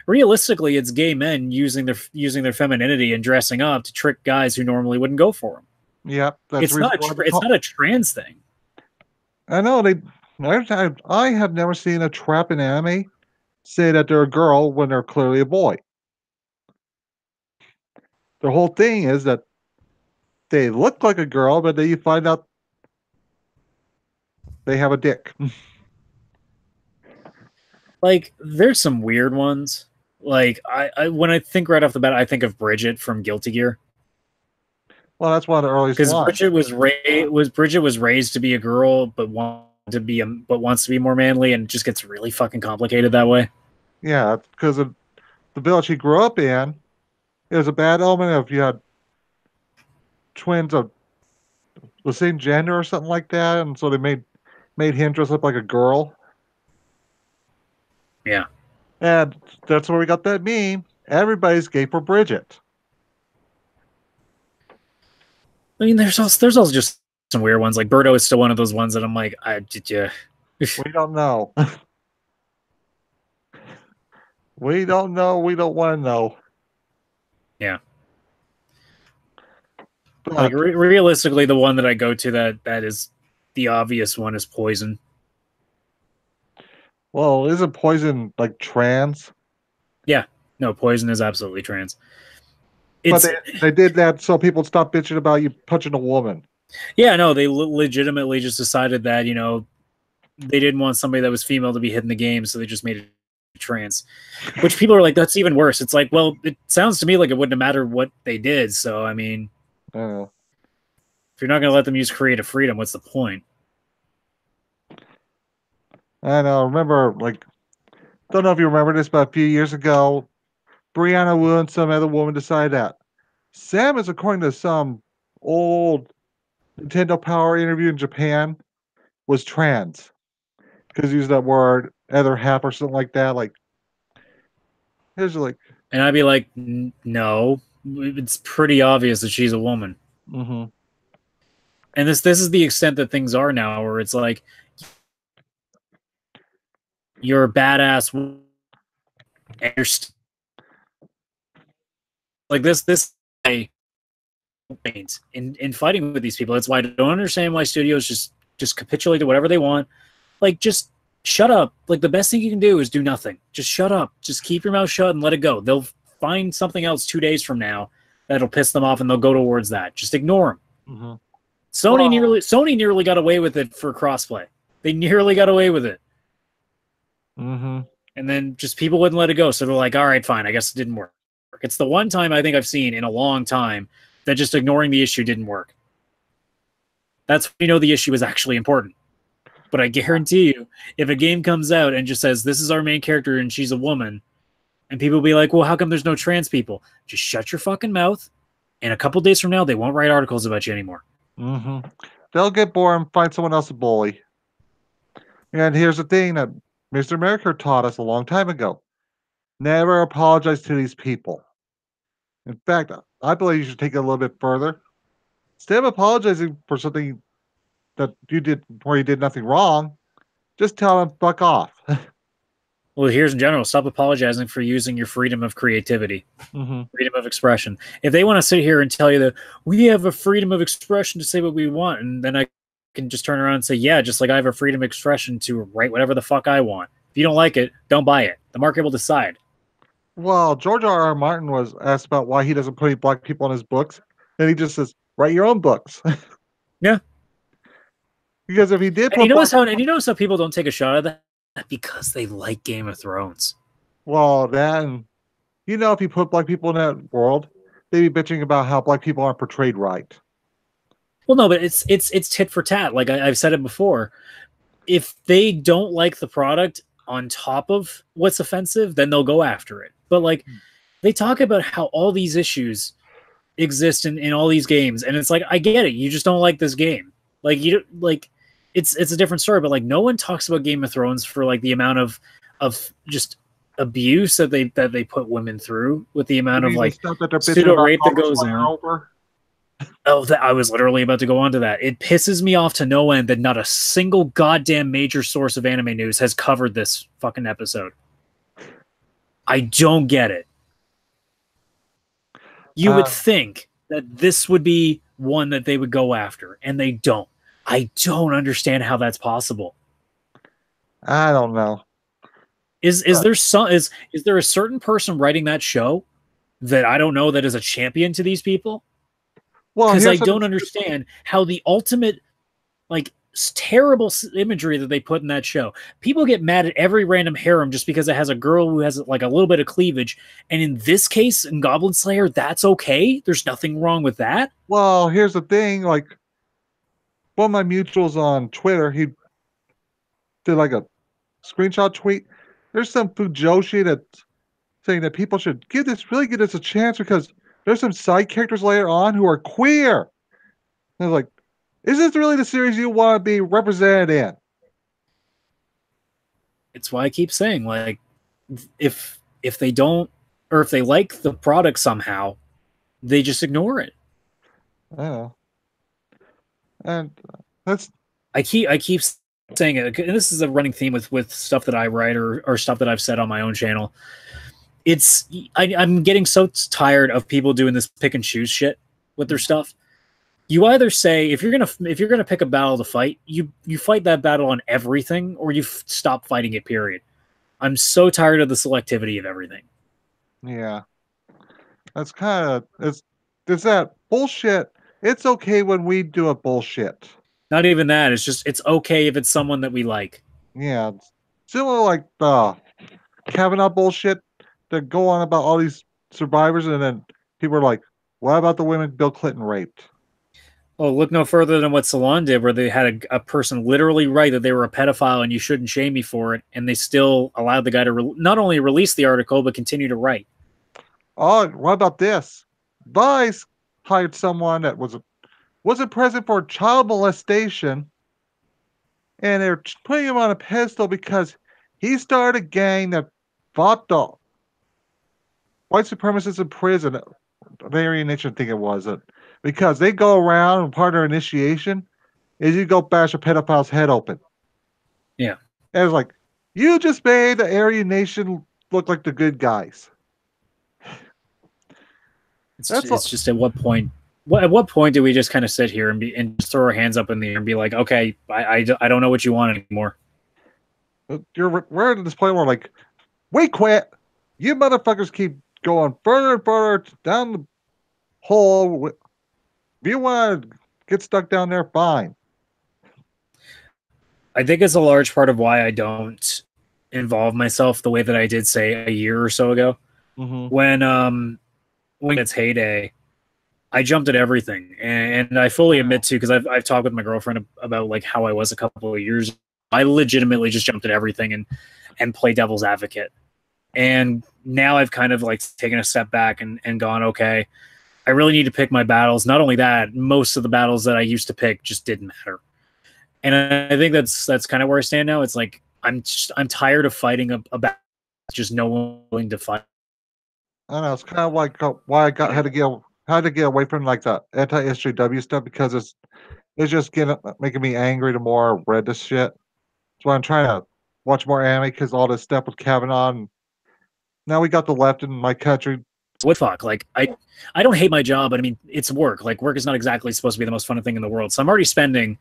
realistically it's gay men using their femininity and dressing up to trick guys who normally wouldn't go for them. Yep, it's not a trans thing. I know I have never seen a trap in anime say that they're a girl when they're clearly a boy. The whole thing is that they look like a girl, but then you find out they have a dick. Like, there's some weird ones. Like, I when I think right off the bat, I think of Bridget from Guilty Gear. Well, that's one of the earliest Because ones. Bridget was raised to be a girl, but wants to be more manly, and it just gets really fucking complicated that way. Yeah, because of the village he grew up in, it was a bad omen if you had twins of the same gender or something like that, and so they made him dress up like a girl. Yeah, And that's where we got that meme. Everybody's gay for Bridget. I mean, there's also just some weird ones. Like Birdo is still one of those ones that I'm like, I did you. We don't know. We don't know. We don't want to know. Yeah. Like But, realistically, the one that I go to that is the obvious one is Poison. well, isn't Poison like trans? Yeah, no, Poison is absolutely trans. But It's they did that so people stop bitching about you punching a woman. yeah, no, they legitimately just decided that they didn't want somebody that was female to be hitting the game, so they just made it trans. Which people are like, that's even worse. It's like, well, it sounds to me like it wouldn't have mattered what they did. So I mean, I don't know. if you're not going to let them use creative freedom, what's the point? I know. Remember, like, don't know if you remember this, but a few years ago, Brianna Wu and some other woman decided that Samus, according to some old Nintendo Power interview in Japan, was trans because he used that word other half or something like that. Like, it's like, And I'd be like, no, it's pretty obvious that she's a woman. mm-hmm. And this is the extent that things are now, where it's like you're a badass, and you're like this in fighting with these people. That's why I don't understand why studios just capitulate to whatever they want. Like, just shut up. Like, the best thing you can do is do nothing. Just shut up. Just keep your mouth shut and let it go. They'll find something else 2 days from now that'll piss them off, and they'll go towards that. Just ignore them. Mm-hmm. Sony nearly got away with it for crossplay. They nearly got away with it. Mm-hmm. And then just people wouldn't let it go. So they're like, all right, fine. I guess it didn't work. It's the one time I think I've seen in a long time that just ignoring the issue didn't work. That's when you know the issue is actually important. But I guarantee you, if a game comes out and just says, this is our main character and she's a woman, and people will be like, well, how come there's no trans people? Just shut your fucking mouth. And a couple days from now, they won't write articles about you anymore. Mm-hmm. They'll get bored and find someone else to bully. And here's the thing that Mr. America taught us a long time ago. Never apologize to these people. In fact, I believe you should take it a little bit further. Instead of apologizing for something that you did where you did nothing wrong, just tell them fuck off. Well, here's in general, stop apologizing for using your freedom of creativity, Mm-hmm. freedom of expression. If they want to sit here and tell you that we have a freedom of expression to say what we want, and then I can just turn around and say, yeah, just like I have a freedom of expression to write whatever the fuck I want. If you don't like it, don't buy it. The market will decide. Well, George R. R. Martin was asked about why he doesn't put any black people in his books, and he just says, "Write your own books." Yeah. Because if he did And put you notice how people don't take a shot at that? Because they like Game of Thrones. well, then if you put black people in that world, they'd be bitching about how black people aren't portrayed right. Well, no, but it's tit for tat. Like I've said it before. If they don't like the product on top of what's offensive, then they'll go after it. But like they talk about how all these issues exist in all these games, and it's like, I get it. You just don't like this game. Like you like it's a different story, but like no one talks about Game of Thrones for like the amount of just abuse that they put women through, with the amount of like stuff that they're bitching pseudo about rape that Thomas goes Sawyer on. over. Oh, I was literally about to go on to that. It pisses me off to no end that not a single goddamn major source of anime news has covered this fucking episode. I don't get it. You would think that this would be one that they would go after, and they don't. I don't understand how that's possible. I don't know. Is there a certain person writing that show that I don't know that is a champion to these people? Well, Because I here's what don't understand how the ultimate like terrible imagery that they put in that show. People get mad at every random harem just because it has a girl who has like a little bit of cleavage, and in this case, in Goblin Slayer, that's okay. There's nothing wrong with that. well, here's the thing. Like one of my mutuals on Twitter, he did like a screenshot tweet. There's some Fujoshi that's saying that people should give this a chance because there's some side characters later on who are queer. And I was like, is this really the series you want to be represented in? It's why I keep saying like if they don't or if they like the product somehow, they just ignore it. I know. And that's I keep saying it, and this is a running theme with stuff that I write or stuff that I've said on my own channel. I'm getting so tired of people doing this pick and choose shit with their stuff. You either say if you're gonna pick a battle to fight, you fight that battle on everything, or you stop fighting it. Period. I'm so tired of the selectivity of everything. yeah. That's kind of it's that bullshit. It's okay when we do a bullshit. Not even that. It's just it's okay if it's someone that we like. Yeah, it's similar like the Kavanaugh bullshit that go on about all these survivors, and then people are like, "What about the women Bill Clinton raped?" Oh, look no further than what Salon did, where they had a person literally write that they were a pedophile and you shouldn't shame me for it, and they still allowed the guy to not only release the article but continue to write. Oh, what about this? Vice hired someone that wasn't present for child molestation, and they're putting him on a pedestal because he started a gang that fought the white supremacists in prison. The Aryan Nation, I think it was it, because they go around and part of their initiation is you go bash a pedophile's head open. Yeah, And it's like, you just made the Aryan Nation look like the good guys. That's it's just at what point? At what point do we just kind of sit here and just throw our hands up in the air and be like, okay, I don't know what you want anymore. we're at this point where like, we quit. You motherfuckers keep going further and further down the hole. If you want to get stuck down there, fine. I think it's a large part of why I don't involve myself the way that I did say a year or so ago. Mm-hmm. When it's heyday, I jumped at everything, and I fully admit to because I've talked with my girlfriend about like how I was a couple of years ago. I legitimately just jumped at everything and play devil's advocate. And now I've kind of like taken a step back and gone, okay, I really need to pick my battles. Not only that, most of the battles that I used to pick just didn't matter. And I think that's kind of where I stand now. It's like I'm tired of fighting a battle just no one willing to fight. I don't know. It's kind of like why I had to get away from like the anti-SJW stuff because it's just making me angry the more I read this shit. So I'm trying to watch more anime because all this stuff with Kavanaugh. And now we got the left in my country. What fuck? Like I don't hate my job, but I mean it's work. Like work is not exactly supposed to be the most fun thing in the world. So I'm already spending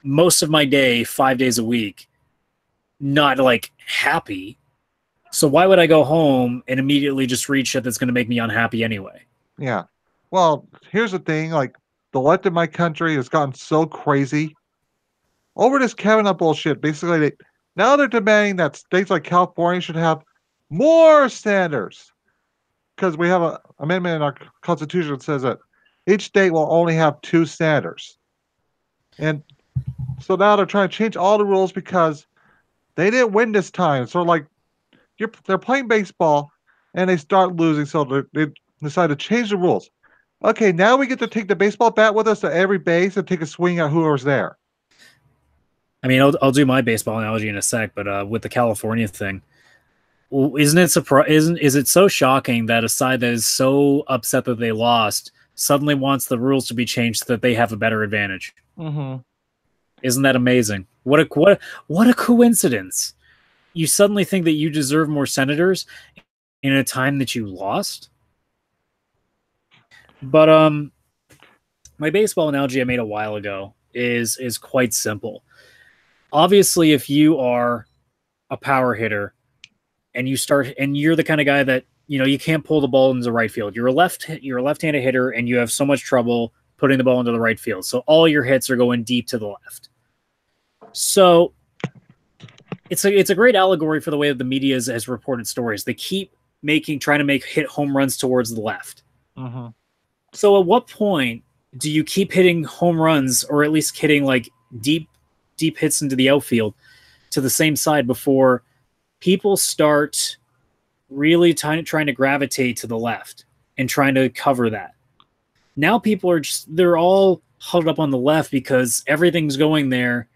most of my day 5 days a week not like happy. So why would I go home and immediately just read shit that's going to make me unhappy anyway? Yeah. Well, here's the thing. Like the left in my country has gotten so crazy over this Kavanaugh bullshit. Basically, now they're demanding that states like California should have more standards because we have an amendment in our constitution that says that each state will only have two standards. And so now they're trying to change all the rules because they didn't win this time. So like they're playing baseball and they start losing, so they decide to change the rules. Okay, now we get to take the baseball bat with us to every base and take a swing at whoever's there. I mean, I'll do my baseball analogy in a sec, but with the California thing, isn't it is it so shocking that a side that is so upset that they lost suddenly wants the rules to be changed so that they have a better advantage? Mm-hmm. Isn't that amazing? What a coincidence! You suddenly think that you deserve more senators in a time that you lost. But my baseball analogy I made a while ago is quite simple. Obviously, if you are a power hitter and you're the kind of guy that you can't pull the ball into right field. You're a left-handed hitter and you have so much trouble putting the ball into the right field. So all your hits are going deep to the left. So it's a great allegory for the way that the media has reported stories. They keep trying to make hit home runs towards the left. Mm-hmm. So at what point do you keep hitting home runs, or at least hitting like deep hits into the outfield to the same side, before people start really trying to gravitate to the left and trying to cover that? Now people are they're all huddled up on the left because everything's going there,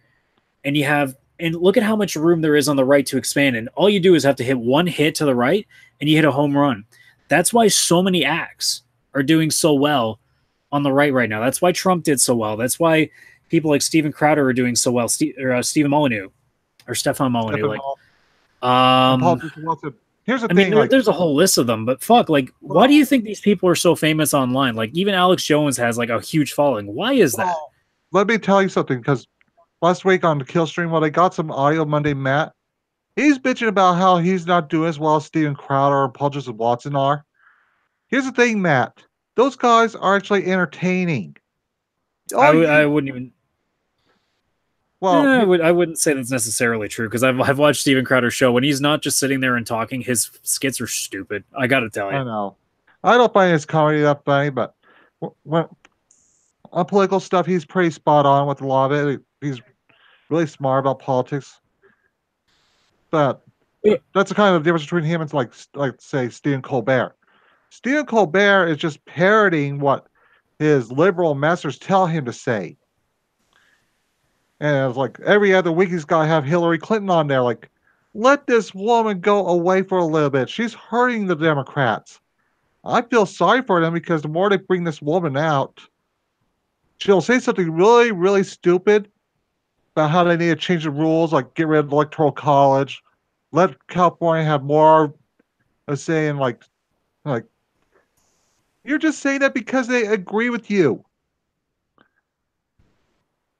and look at how much room there is on the right to expand. And all you do is have to hit one hit to the right and you hit a home run. That's why so many acts are doing so well on the right now. That's why Trump did so well. That's why people like Steven Crowder are doing so well. Stephen Molyneux or Stefan Molyneux. Here's the thing. There's a whole list of them, but fuck, like, why do you think these people are so famous online? Like, even Alex Jones has like a huge following. Why is that? Let me tell you something, because last week on the Kill Stream, when I got some audio Monday, Matt, he's bitching about how he's not doing as well as Steven Crowder or Paul Joseph Watson are. Here's the thing, Matt. Those guys are actually entertaining. I wouldn't even. Well, I wouldn't say that's necessarily true, because I've watched Steven Crowder's show. When he's not just sitting there and talking, his skits are stupid. I got to tell you. I know. I don't find his comedy that funny, but when on political stuff, he's pretty spot on with a lot of it. He's really smart about politics. But that's the kind of difference between him and like say Stephen Colbert. Stephen Colbert is just parroting what his liberal masters tell him to say. And it's like every other week he's got to have Hillary Clinton on there. Like, let this woman go away for a little bit. She's hurting the Democrats. I feel sorry for them, because the more they bring this woman out, she'll say something really, really stupid about how they need to change the rules, like get rid of the Electoral College, let California have more of saying like you're just saying that because they agree with you.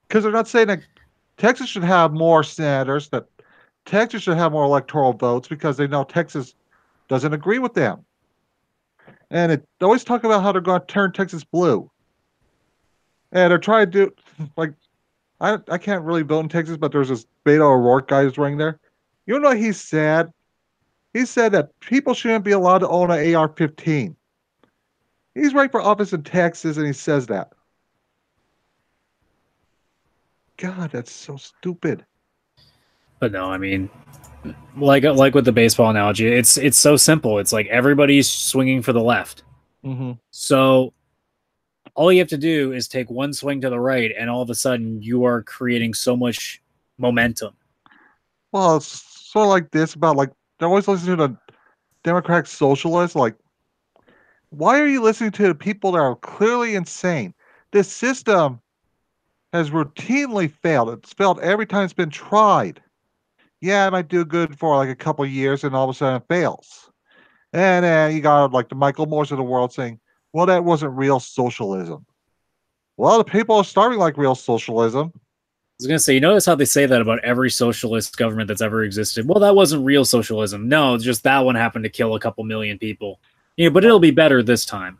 Because they're not saying that Texas should have more senators, that Texas should have more electoral votes, because they know Texas doesn't agree with them. And they always talk about how they're going to turn Texas blue. And they're trying to do, like, I can't really vote in Texas, but there's this Beto O'Rourke guy who's running there. You know what he said? He said that people shouldn't be allowed to own an AR-15. He's running for office in Texas, and he says that. God, that's so stupid. But no, I mean, like with the baseball analogy, it's so simple. It's like everybody's swinging for the left. Mm-hmm. So all you have to do is take one swing to the right, and all of a sudden you are creating so much momentum. Well, it's sort of like this about, like, they're always listening to the Democratic socialists. Like, why are you listening to the people that are clearly insane? This system has routinely failed. It's failed every time it's been tried. Yeah, it might do good for like a couple of years, and all of a sudden it fails. And then you got like the Michael Moores of the world saying, well, that wasn't real socialism. Well, the people are starving like real socialism. I was going to say, you notice how they say that about every socialist government that's ever existed? Well, that wasn't real socialism. No, just that one happened to kill a couple million people. Yeah, but it'll be better this time.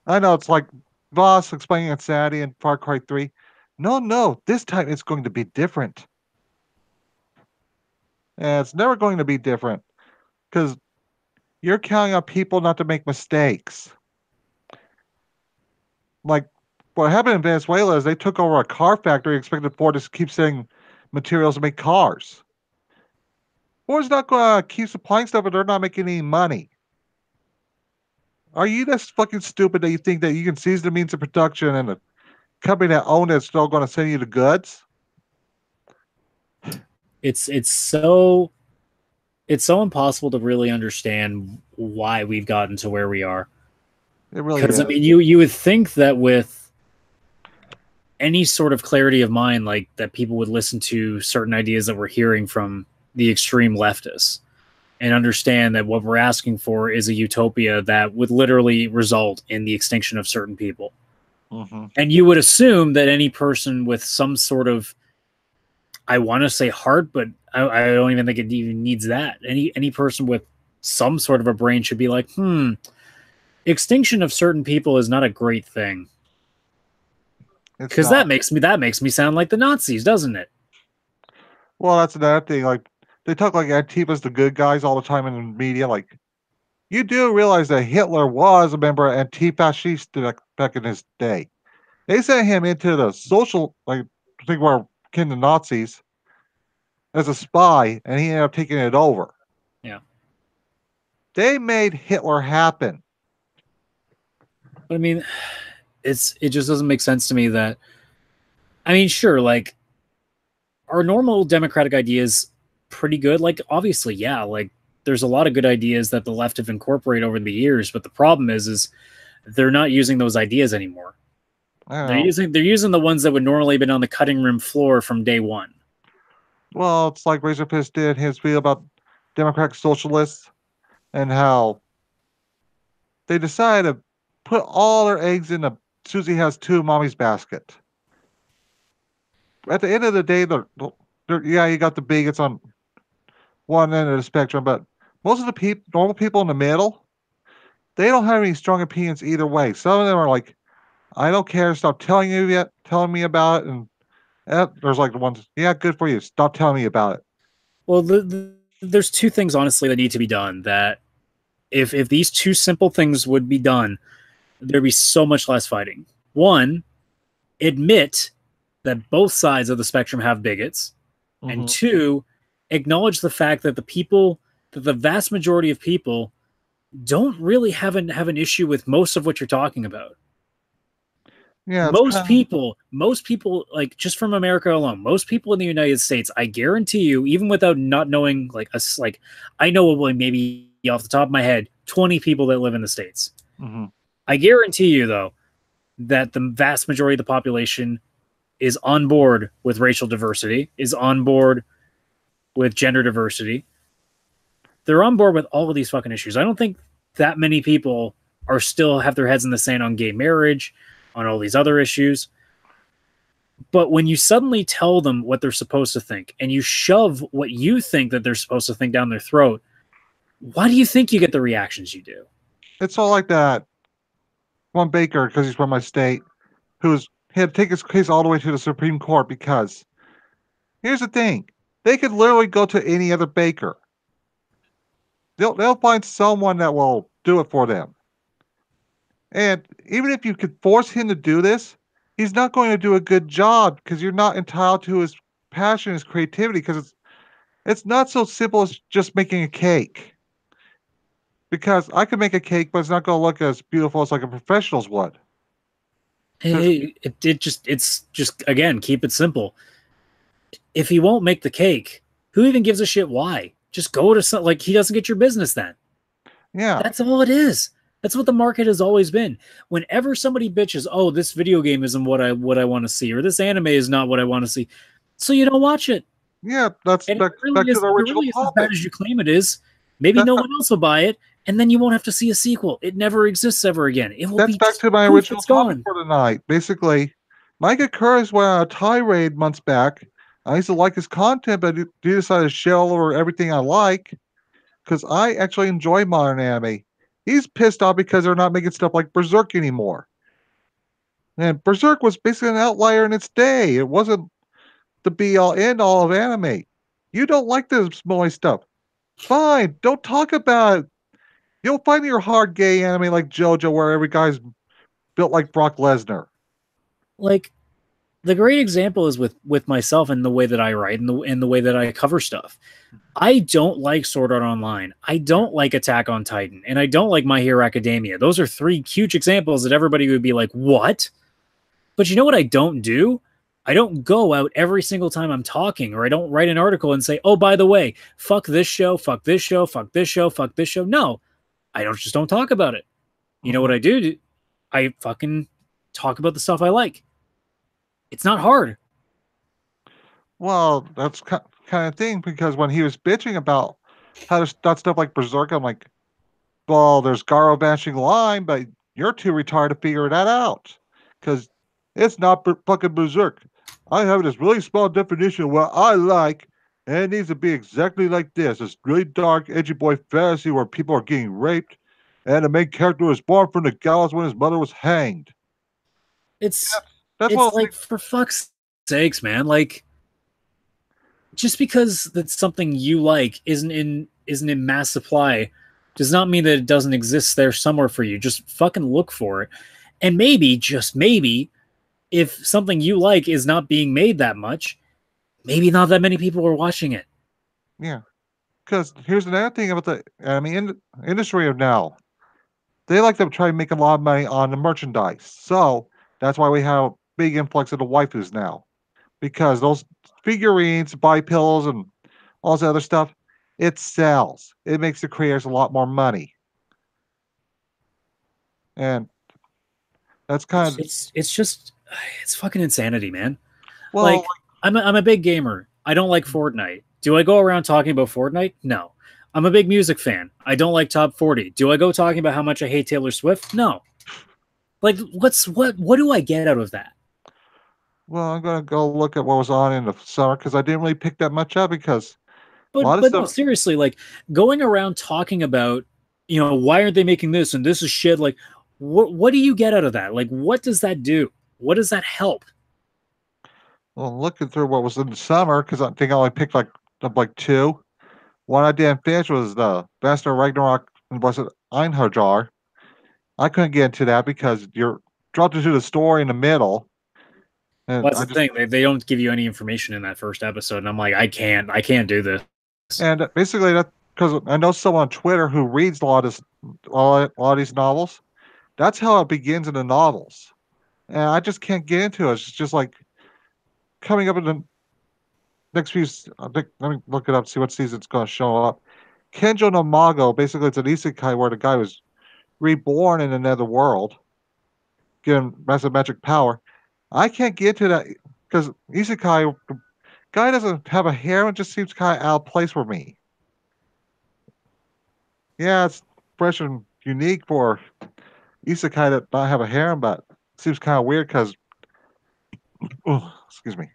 I know, it's like Voss explaining insanity in Far Cry 3. No, this time it's going to be different. And it's never going to be different, because you're counting on people not to make mistakes. Like, what happened in Venezuela is they took over a car factory, expected Ford to keep sending materials to make cars. Ford's not going to keep supplying stuff if they're not making any money. Are you this fucking stupid that you think that you can seize the means of production and the company that owned it is still going to send you the goods? It's so impossible to really understand why we've gotten to where we are. It really is. Because I mean, you would think that with any sort of clarity of mind, like that people would listen to certain ideas that we're hearing from the extreme leftists and understand that what we're asking for is a utopia that would literally result in the extinction of certain people. Mm-hmm. And you would assume that any person with some sort of, I want to say heart, but I don't even think it even needs that. Any person with some sort of a brain should be like, extinction of certain people is not a great thing. It's Because not. that makes me sound like the Nazis, doesn't it? Well, that's another thing. Like they talk like Antifa's the good guys all the time in the media. Like you do realize that Hitler was a member of Antifa back in his day. They sent him into the social like thing where akin to Nazis as a spy, and he ended up taking it over. Yeah. They made Hitler happen. But I mean, it just doesn't make sense to me that I mean, sure, like are normal democratic ideas pretty good? Like obviously, yeah, like there's a lot of good ideas that the left have incorporated over the years, but the problem is they're not using those ideas anymore. I don't know. They're using the ones that would normally have been on the cutting room floor from day one. Well, it's like Razorfist did his video about democratic socialists and how they decided to put all their eggs in a Susie has two mommy's basket. At the end of the day, they're yeah, you got the bigots on one end of the spectrum, but most of the normal people in the middle, they don't have any strong opinions either way. Some of them are like, I don't care, stop telling me about it, and there's like the ones, yeah, good for you, stop telling me about it. Well, there's two things honestly that need to be done. That if these two simple things would be done, there'd be so much less fighting. One, admit that both sides of the spectrum have bigots, and Mm-hmm. two, acknowledge the fact that the vast majority of people don't really have an issue with most of what you're talking about. Yeah, it's kind of. Most people, like just from America alone, most people in the United States, I guarantee you, even without not knowing, like us, like I know maybe off the top of my head, 20 people that live in the States. Mm-hmm. I guarantee you, though, that the vast majority of the population is on board with racial diversity, is on board with gender diversity. They're on board with all of these fucking issues. I don't think that many people are still have their heads in the sand on gay marriage, on all these other issues. But when you suddenly tell them what they're supposed to think and you shove what you think that they're supposed to think down their throat, why do you think you get the reactions you do? It's all like that one baker, because he's from my state, he had to take his case all the way to the Supreme Court because here's the thing: they could literally go to any other baker. They'll find someone that will do it for them. And even if you could force him to do this, he's not going to do a good job because you're not entitled to his passion, his creativity. Because it's not so simple as just making a cake. Because I could make a cake, but it's not going to look as beautiful as like a professional's would. Because It's just again, keep it simple. If he won't make the cake, who even gives a shit why? Just go to some, like he doesn't get your business then. yeah, That's all it is. That's what the market has always been. Whenever somebody bitches, "Oh, this video game isn't what I want to see," or "This anime is not what I want to see," so you don't watch it. yeah, that's And back to the if it original really is as topic. bad as you claim it is, maybe That's no one else will buy it, and then you won't have to see a sequel. It never exists ever again. It will that's be back just to my poof, original it's topic gone. for tonight. Basically, Micah Curtis went on a tirade months back. I used to like his content, but he decided to shit all over everything I like because I actually enjoy modern anime. He's pissed off because they're not making stuff like Berserk anymore. And Berserk was basically an outlier in its day. It wasn't the be all end all of anime. You don't like this smelly stuff. Fine, don't talk about it. You'll find your hard gay anime like JoJo where every guy's built like Brock Lesnar. Like the great example is with myself and the way that I write and the way that I cover stuff. I don't like Sword Art Online. I don't like Attack on Titan, and I don't like My Hero Academia. Those are three huge examples that everybody would be like, "What?" But you know what I don't do? I don't go out every single time I'm talking, or I don't write an article and say, "Oh, by the way, fuck this show, fuck this show, fuck this show, fuck this show." No, I don't talk about it. You know what Mhm. I do? I fucking talk about the stuff I like. It's not hard. Well, that's kind of thing because when he was bitching about how to start stuff like Berserk, I'm like, well, there's Garo bashing line, but you're too retarded to figure that out because it's not fucking Berserk. I have this really small definition of what I like, and it needs to be exactly like this. It's really dark, edgy boy fantasy where people are getting raped, and the main character was born from the gallows when his mother was hanged. It's That's what I It's was like, for fuck's sakes, man. Like, just because that's something you like isn't in mass supply does not mean that it doesn't exist there somewhere for you. Just fucking look for it. And maybe, just maybe, if something you like is not being made that much, maybe not that many people are watching it. yeah. Because here's another thing about the industry of now. They like to try and make a lot of money on the merchandise. So that's why we have a big influx of the waifus now. Because those figurines, buy pills, and all this other stuff, it sells. It makes the creators a lot more money. And that's It's kind of, it's it's just it's fucking insanity, man. well, Like, I'm a big gamer. I don't like Fortnite. Do I go around talking about Fortnite? No. I'm a big music fan. I don't like top 40. Do I go talking about how much I hate Taylor Swift? No. Like, what do I get out of that? well, I'm gonna go look at what was on in the summer because I didn't really pick that much up because a lot But of but no, stuff. seriously, like, going around talking about, why aren't they making this and this is shit, like, what do you get out of that? Like, what does that do? What does that help? Well, looking through what was in the summer because I think I only picked like two. One I didn't finish was the Bester Ragnarok and was it Einherjar. I couldn't get into that because you're dropped into the story in the middle, and Well, that's I the just thing. They don't give you any information in that first episode, and I'm like, I can't do this. and basically that because I know someone on Twitter who reads a lot of these novels. That's how it begins in the novels, and I just can't get into it. It's just like coming up in the next few. I think, let me look it up, see what season it's going to show up. Kenjo no Mago, basically, it's an isekai where the guy was reborn in another world, given massive magic power. I can't get to that because isekai, the guy doesn't have a hair and just seems kind of out of place for me. Yeah, it's fresh and unique for isekai that not have a harem, but it seems kind of weird because, excuse me,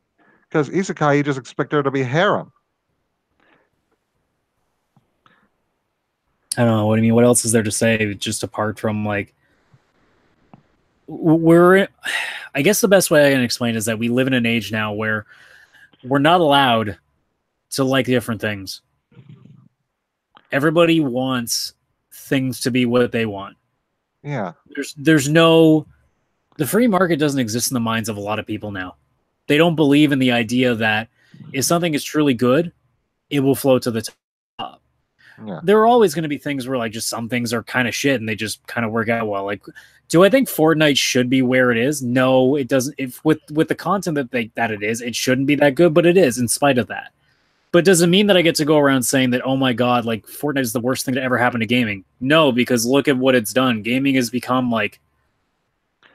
because isekai you just expect there to be a harem. I don't know what do you mean. What else is there to say just apart from, like, we're I guess the best way I can explain is that we live in an age now where we're not allowed to like different things. Everybody wants things to be what they want. Yeah, There's no The free market doesn't exist in the minds of a lot of people now. They don't believe in the idea that if something is truly good, it will float to the top. yeah. There are always going to be things where, like, just some things are kind of shit and they just kind of work out well. Like, do I think Fortnite should be where it is? No, it doesn't. If with the content that it is, it shouldn't be that good, but it is in spite of that. But does it mean that I get to go around saying that, oh my god, like, Fortnite is the worst thing to ever happen to gaming? No, because look at what it's done. Gaming has become, like,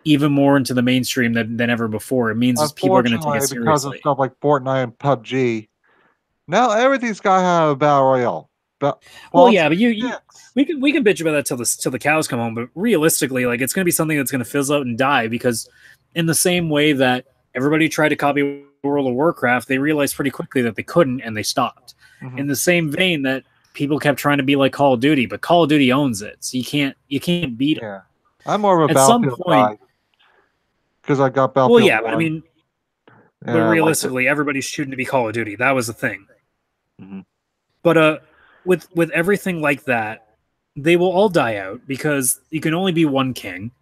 even more into the mainstream than ever before. It means people are going to take it Unfortunately, because of seriously. stuff like Fortnite and PUBG, now everything's got to have a battle royale. But Well, False yeah, but you sticks. we can bitch about that till the cows come home. But realistically, like, it's going to be something that's going to fizzle out and die because, in the same way that everybody tried to copy World of Warcraft, they realized pretty quickly that they couldn't and they stopped. Hmm. In the same vein that people kept trying to be like Call of Duty, but Call of Duty owns it, so you can't beat them. Yeah, I'm more of a At some Battlefield point, guy because I got well, Battlefield yeah, but I One mean, and but I liked it. realistically, everybody's shooting to be Call of Duty. That was the thing. Hmm. But with everything like that, they will all die out because you can only be one king.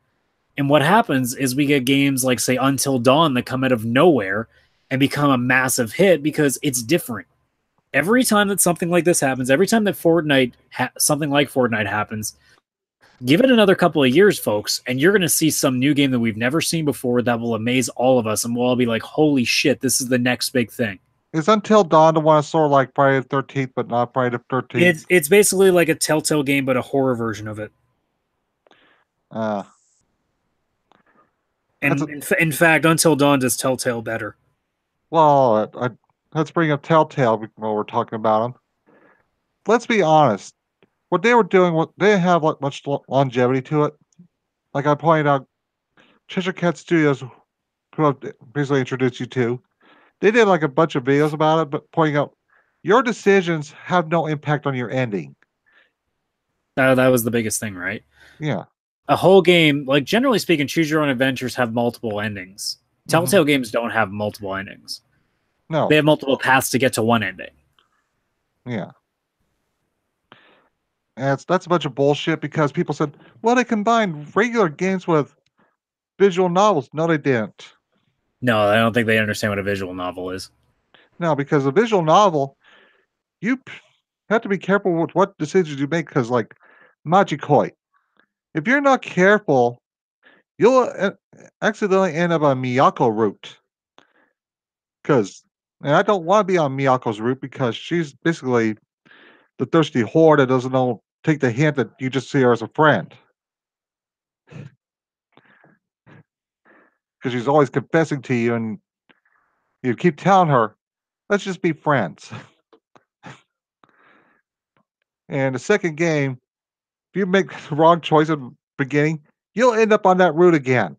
And what happens is we get games like, say, Until Dawn that come out of nowhere and become a massive hit because it's different. Every time that something like this happens, every time that something like Fortnite happens, give it another couple of years, folks, and you're going to see some new game that we've never seen before that will amaze all of us, and we'll all be like, "Holy shit, this is the next big thing." Is Until Dawn the one sort of like Friday the 13th, but not Friday the 13th? It's basically like a Telltale game, but a horror version of it. Uh, that's a, And in fact, Until Dawn does Telltale better. well, let's bring up Telltale while we're talking about them. Let's be honest. What they were doing, what they didn't have like much longevity to it. Like I pointed out, Cheshire Cat Studios, who I've basically introduced you to, they did like a bunch of videos about it, but pointing out your decisions have no impact on your ending. That was the biggest thing, right? Yeah. A whole game, like, generally speaking, choose your own adventures have multiple endings. Telltale games don't have multiple endings. No. They have multiple paths to get to one ending. Yeah. And that's a bunch of bullshit because people said, well, they combined regular games with visual novels. No, they didn't. No, I don't think they understand what a visual novel is. No, because a visual novel, you have to be careful with what decisions you make because, like, Magikoi, if you're not careful, you'll accidentally end up on Miyako route. Because, and I don't want to be on Miyako's route because she's basically the thirsty whore that doesn't know, take the hint that you just see her as a friend. Because she's always confessing to you and you keep telling her, let's just be friends. And the second game, if you make the wrong choice at the beginning, you'll end up on that route again.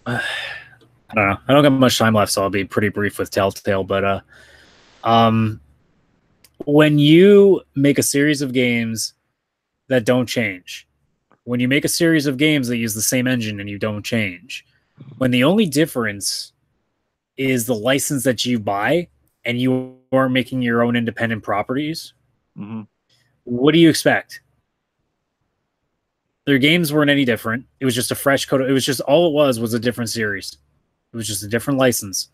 I don't know. I don't got much time left, so I'll be pretty brief with Telltale. But when you make a series of games that don't change, when you make a series of games that use the same engine and you don't change, when the only difference is the license that you buy and you are making your own independent properties, what do you expect? Their games weren't any different. It was just a fresh code. It was just all it was a different series. It was just a different license.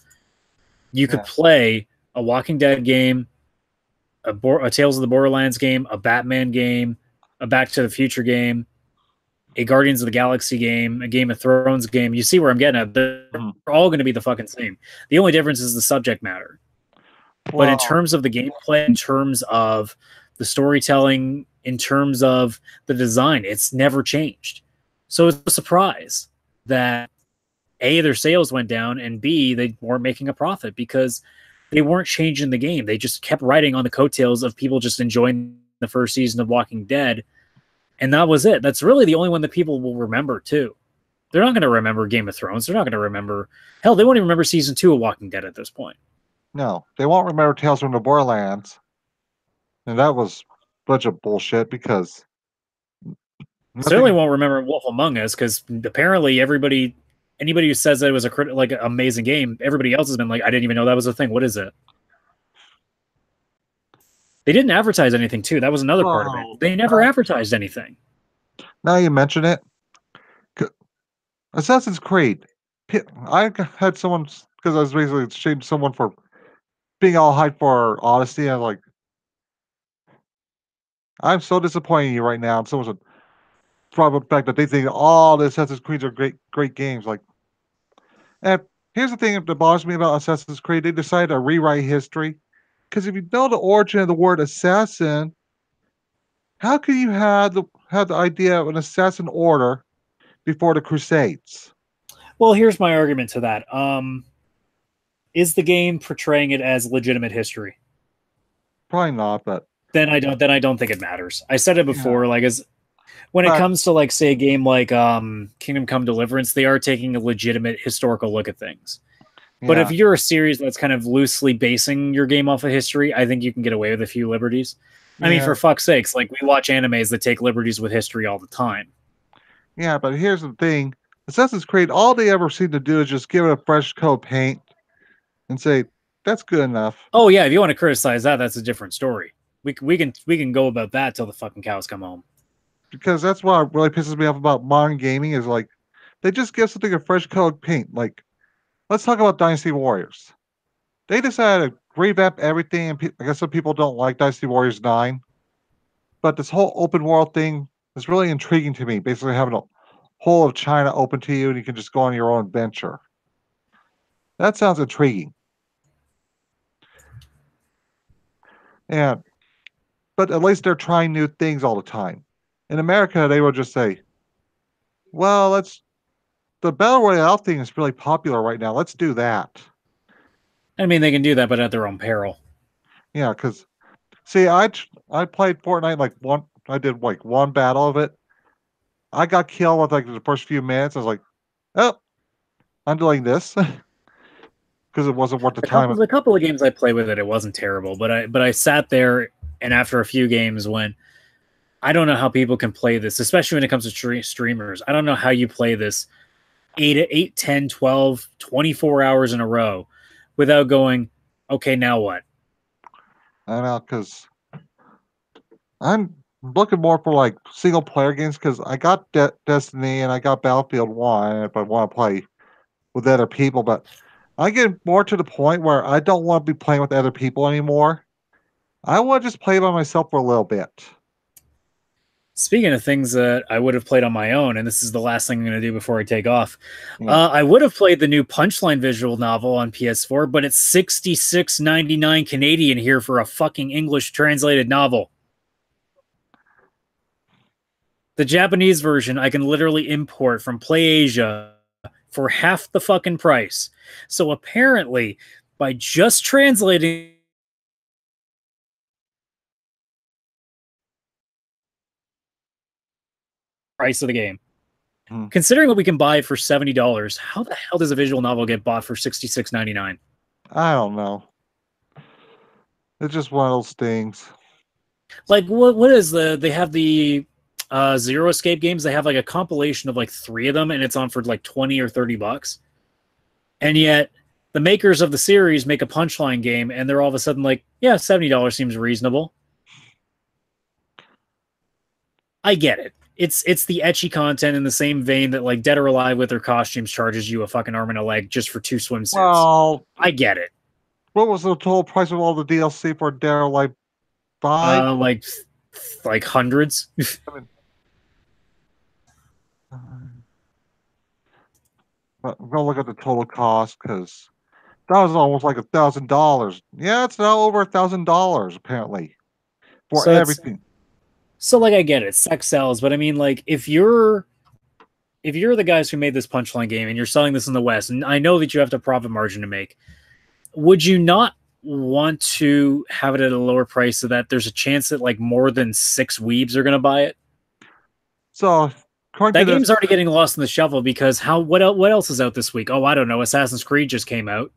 You could play a Walking Dead game, a Tales of the Borderlands game, a Batman game, a Back to the Future game, a Guardians of the Galaxy game, a Game of Thrones game. You see where I'm getting at. They're all going to be the fucking same. The only difference is the subject matter. But in terms of the gameplay, in terms of the storytelling, in terms of the design, it's never changed. So it's a surprise that A, their sales went down, and B, they weren't making a profit because they weren't changing the game. They just kept riding on the coattails of people just enjoying the first season of Walking Dead. And that was it. That's really the only one that people will remember, too. They're not going to remember Game of Thrones. They're not going to remember... Hell, they won't even remember Season 2 of Walking Dead at this point. No, they won't remember Tales from the Borderlands. And that was a bunch of bullshit because... Certainly won't remember Wolf Among Us because apparently anybody who says that it was an amazing game, everybody else has been like, I didn't even know that was a thing. What is it? They didn't advertise anything, too. That was another part of it. They never advertised anything. Now you mention it. Assassin's Creed. I had someone, because I was basically shamed someone for being all hyped for Odyssey. I was like, I'm so disappointed in you right now. And someone said, probably the fact that they think all the Assassin's Creeds are great games. Like, and here's the thing that bothers me about Assassin's Creed. They decided to rewrite history. Because if you know the origin of the word assassin, how could you have the idea of an assassin order before the Crusades? Well, here's my argument to that. Is the game portraying it as legitimate history? Probably not, but then I don't think it matters. I said it before, when it comes to say a game like Kingdom Come Deliverance, they are taking a legitimate historical look at things. But if you're a series that's kind of loosely basing your game off of history, I think you can get away with a few liberties. I mean, for fuck's sakes, we watch animes that take liberties with history all the time. Yeah, but here's the thing. Assassin's Creed, all they ever seem to do is just give it a fresh coat of paint and say, that's good enough. Oh, yeah, if you want to criticize that, that's a different story. We can go about that till the fucking cows come home. Because that's what really pisses me off about modern gaming is they just give something a fresh coat of paint. Let's talk about Dynasty Warriors. They decided to revamp everything, and I guess some people don't like Dynasty Warriors 9. But this whole open world thing is really intriguing to me. Basically having a whole of China open to you and you can just go on your own adventure. That sounds intriguing. But at least they're trying new things all the time. In America, they will just say, well, the Battle Royale thing is really popular right now. Let's do that. I mean, they can do that, but at their own peril. Yeah, because, see, I played Fortnite I did one battle of it. I got killed with the first few minutes. I was like, oh, I'm doing this. Because it wasn't worth the time. A couple of games I played with it wasn't terrible, but I sat there and after a few games when I don't know how people can play this, especially when it comes to streamers. I don't know how you play this 8, 10, 12, 24 hours in a row without going, okay, now what? I know, because I'm looking more for like single player games because I got Destiny and I got Battlefield 1 if I want to play with other people, but I get more to the point where I don't want to be playing with other people anymore. I want to just play by myself for a little bit. Speaking of things that I would have played on my own, and this is the last thing I'm going to do before I take off, Yeah. I would have played the new Punchline visual novel on PS4, but it's 66.99 Canadian here for a fucking English translated novel. The Japanese version I can literally import from PlayAsia for half the fucking price. So apparently, by just translating the price of the game, Hmm. considering what we can buy it for $70, how the hell does a visual novel get bought for 66.99? I don't know. It's just one of those things. Like what is they have the Zero Escape games, they have like a compilation of like 3 of them and it's on for like 20 or 30 bucks. And yet the makers of the series make a Punchline game and they're all of a sudden like, yeah, $70 seems reasonable. I get it. It's the etchy content in the same vein that like Dead or Alive with their costumes charges you a fucking arm and a leg just for 2 swimsuits. Well, I get it. what was the total price of all the DLC for Dare like 5? Like hundreds. I mean, I'm gonna look at the total cost because that was almost like $1,000. Yeah, it's now over $1,000 apparently for So it's everything. so like I get it, sex sells, but I mean like if you're the guys who made this Punchline game and you're selling this in the West, and I know that you have a profit margin to make, would you not want to have it at a lower price so that there's a chance that like more than 6 weebs are going to buy it? So, according to That this, game's already getting lost in the shuffle because what else is out this week? Oh, I don't know. Assassin's Creed just came out.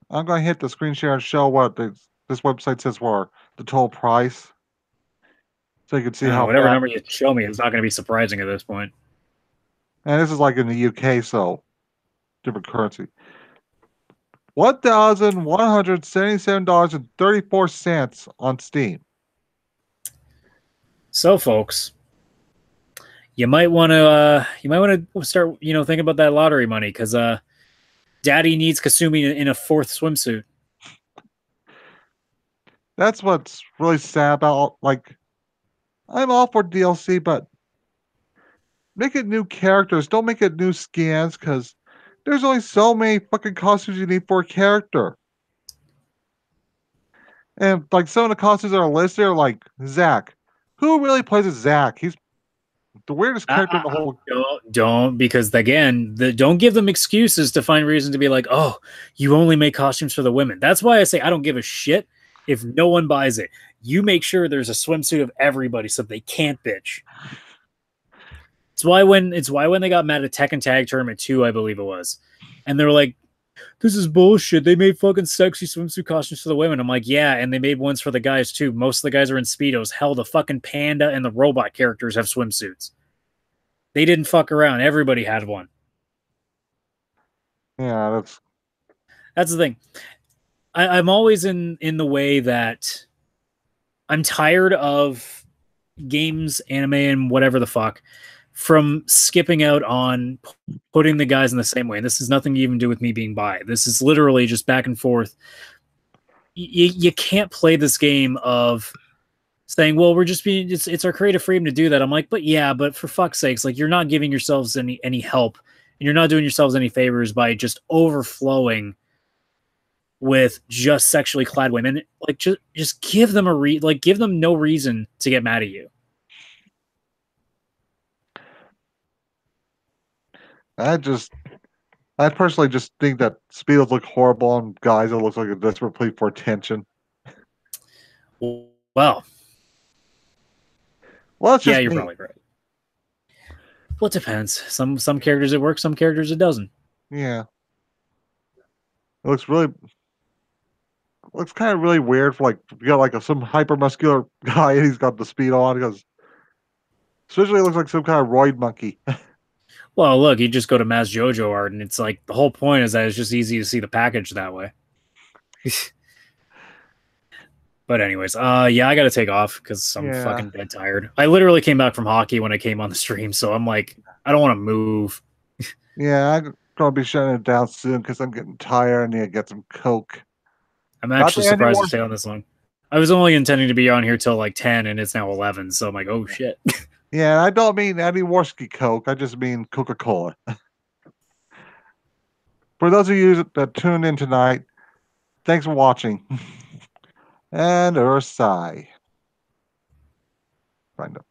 I'm going to hit the screen share and show what this website says for the total price, so you can see how Whatever bad. number you show me, it's not going to be surprising at this point. And this is like in the UK, so different currency. $1,177.34 on Steam. So, folks, you might want to start thinking about that lottery money because Daddy needs Kasumi in a 4th swimsuit. That's what's really sad about. Like, I'm all for DLC, but make it new characters. Don't make it new skins, because there's only so many fucking costumes you need for a character. And like some of the costumes that are listed are like Zack. Who really plays as Zack? He's the weirdest character in the whole. Don't because again, don't give them excuses to find reason to be like, oh, you only make costumes for the women. That's why I say I don't give a shit if no one buys it. You make sure there's a swimsuit of everybody so they can't bitch. It's why when they got mad at Tekken Tag Tournament 2, I believe it was, and they were like, this is bullshit. They made fucking sexy swimsuit costumes for the women. I'm like, yeah, and they made ones for the guys too. Most of the guys are in Speedos. Hell, the fucking panda and the robot characters have swimsuits. They didn't fuck around. Everybody had one. Yeah, That's the thing. I'm always in the way that I'm tired of games, anime, and whatever the fuck from skipping out on putting the guys in the same way. And this has nothing to even do with me being bi. This is literally just back and forth. You can't play this game of saying, well, we're just being, it's our creative freedom to do that. I'm like, but for fuck's sakes, like you're not giving yourselves any help and you're not doing yourselves any favors by just overflowing with just sexually clad women. Like just give them give them no reason to get mad at you. I personally just think that Speedos look horrible on guys that look like a desperate plea for attention. Well, It's yeah, just you're me. probably right. Well, it depends. Some characters it works, some characters it doesn't. Yeah, it looks kind of really weird for like you got like some hyper muscular guy and he's got the speed on because Especially, it looks like some kind of roid monkey. Well, look, you just go to Mass JoJo art, and it's like the whole point is that it's just easy to see the package that way. But anyways, yeah, I gotta take off because I'm Yeah. fucking dead tired. I literally came back from hockey when I came on the stream, so I'm like, I don't want to move. Yeah, I'm gonna be shutting it down soon because I'm getting tired. I need to get some coke. I'm Not actually the Andy surprised to War. stay on this long. I was only intending to be on here till like 10, and it's now 11, so I'm like, oh shit. Yeah, I don't mean Andy Warski Coke. I just mean Coca Cola. For those of you that tuned in tonight, thanks for watching. And Ursai. Find up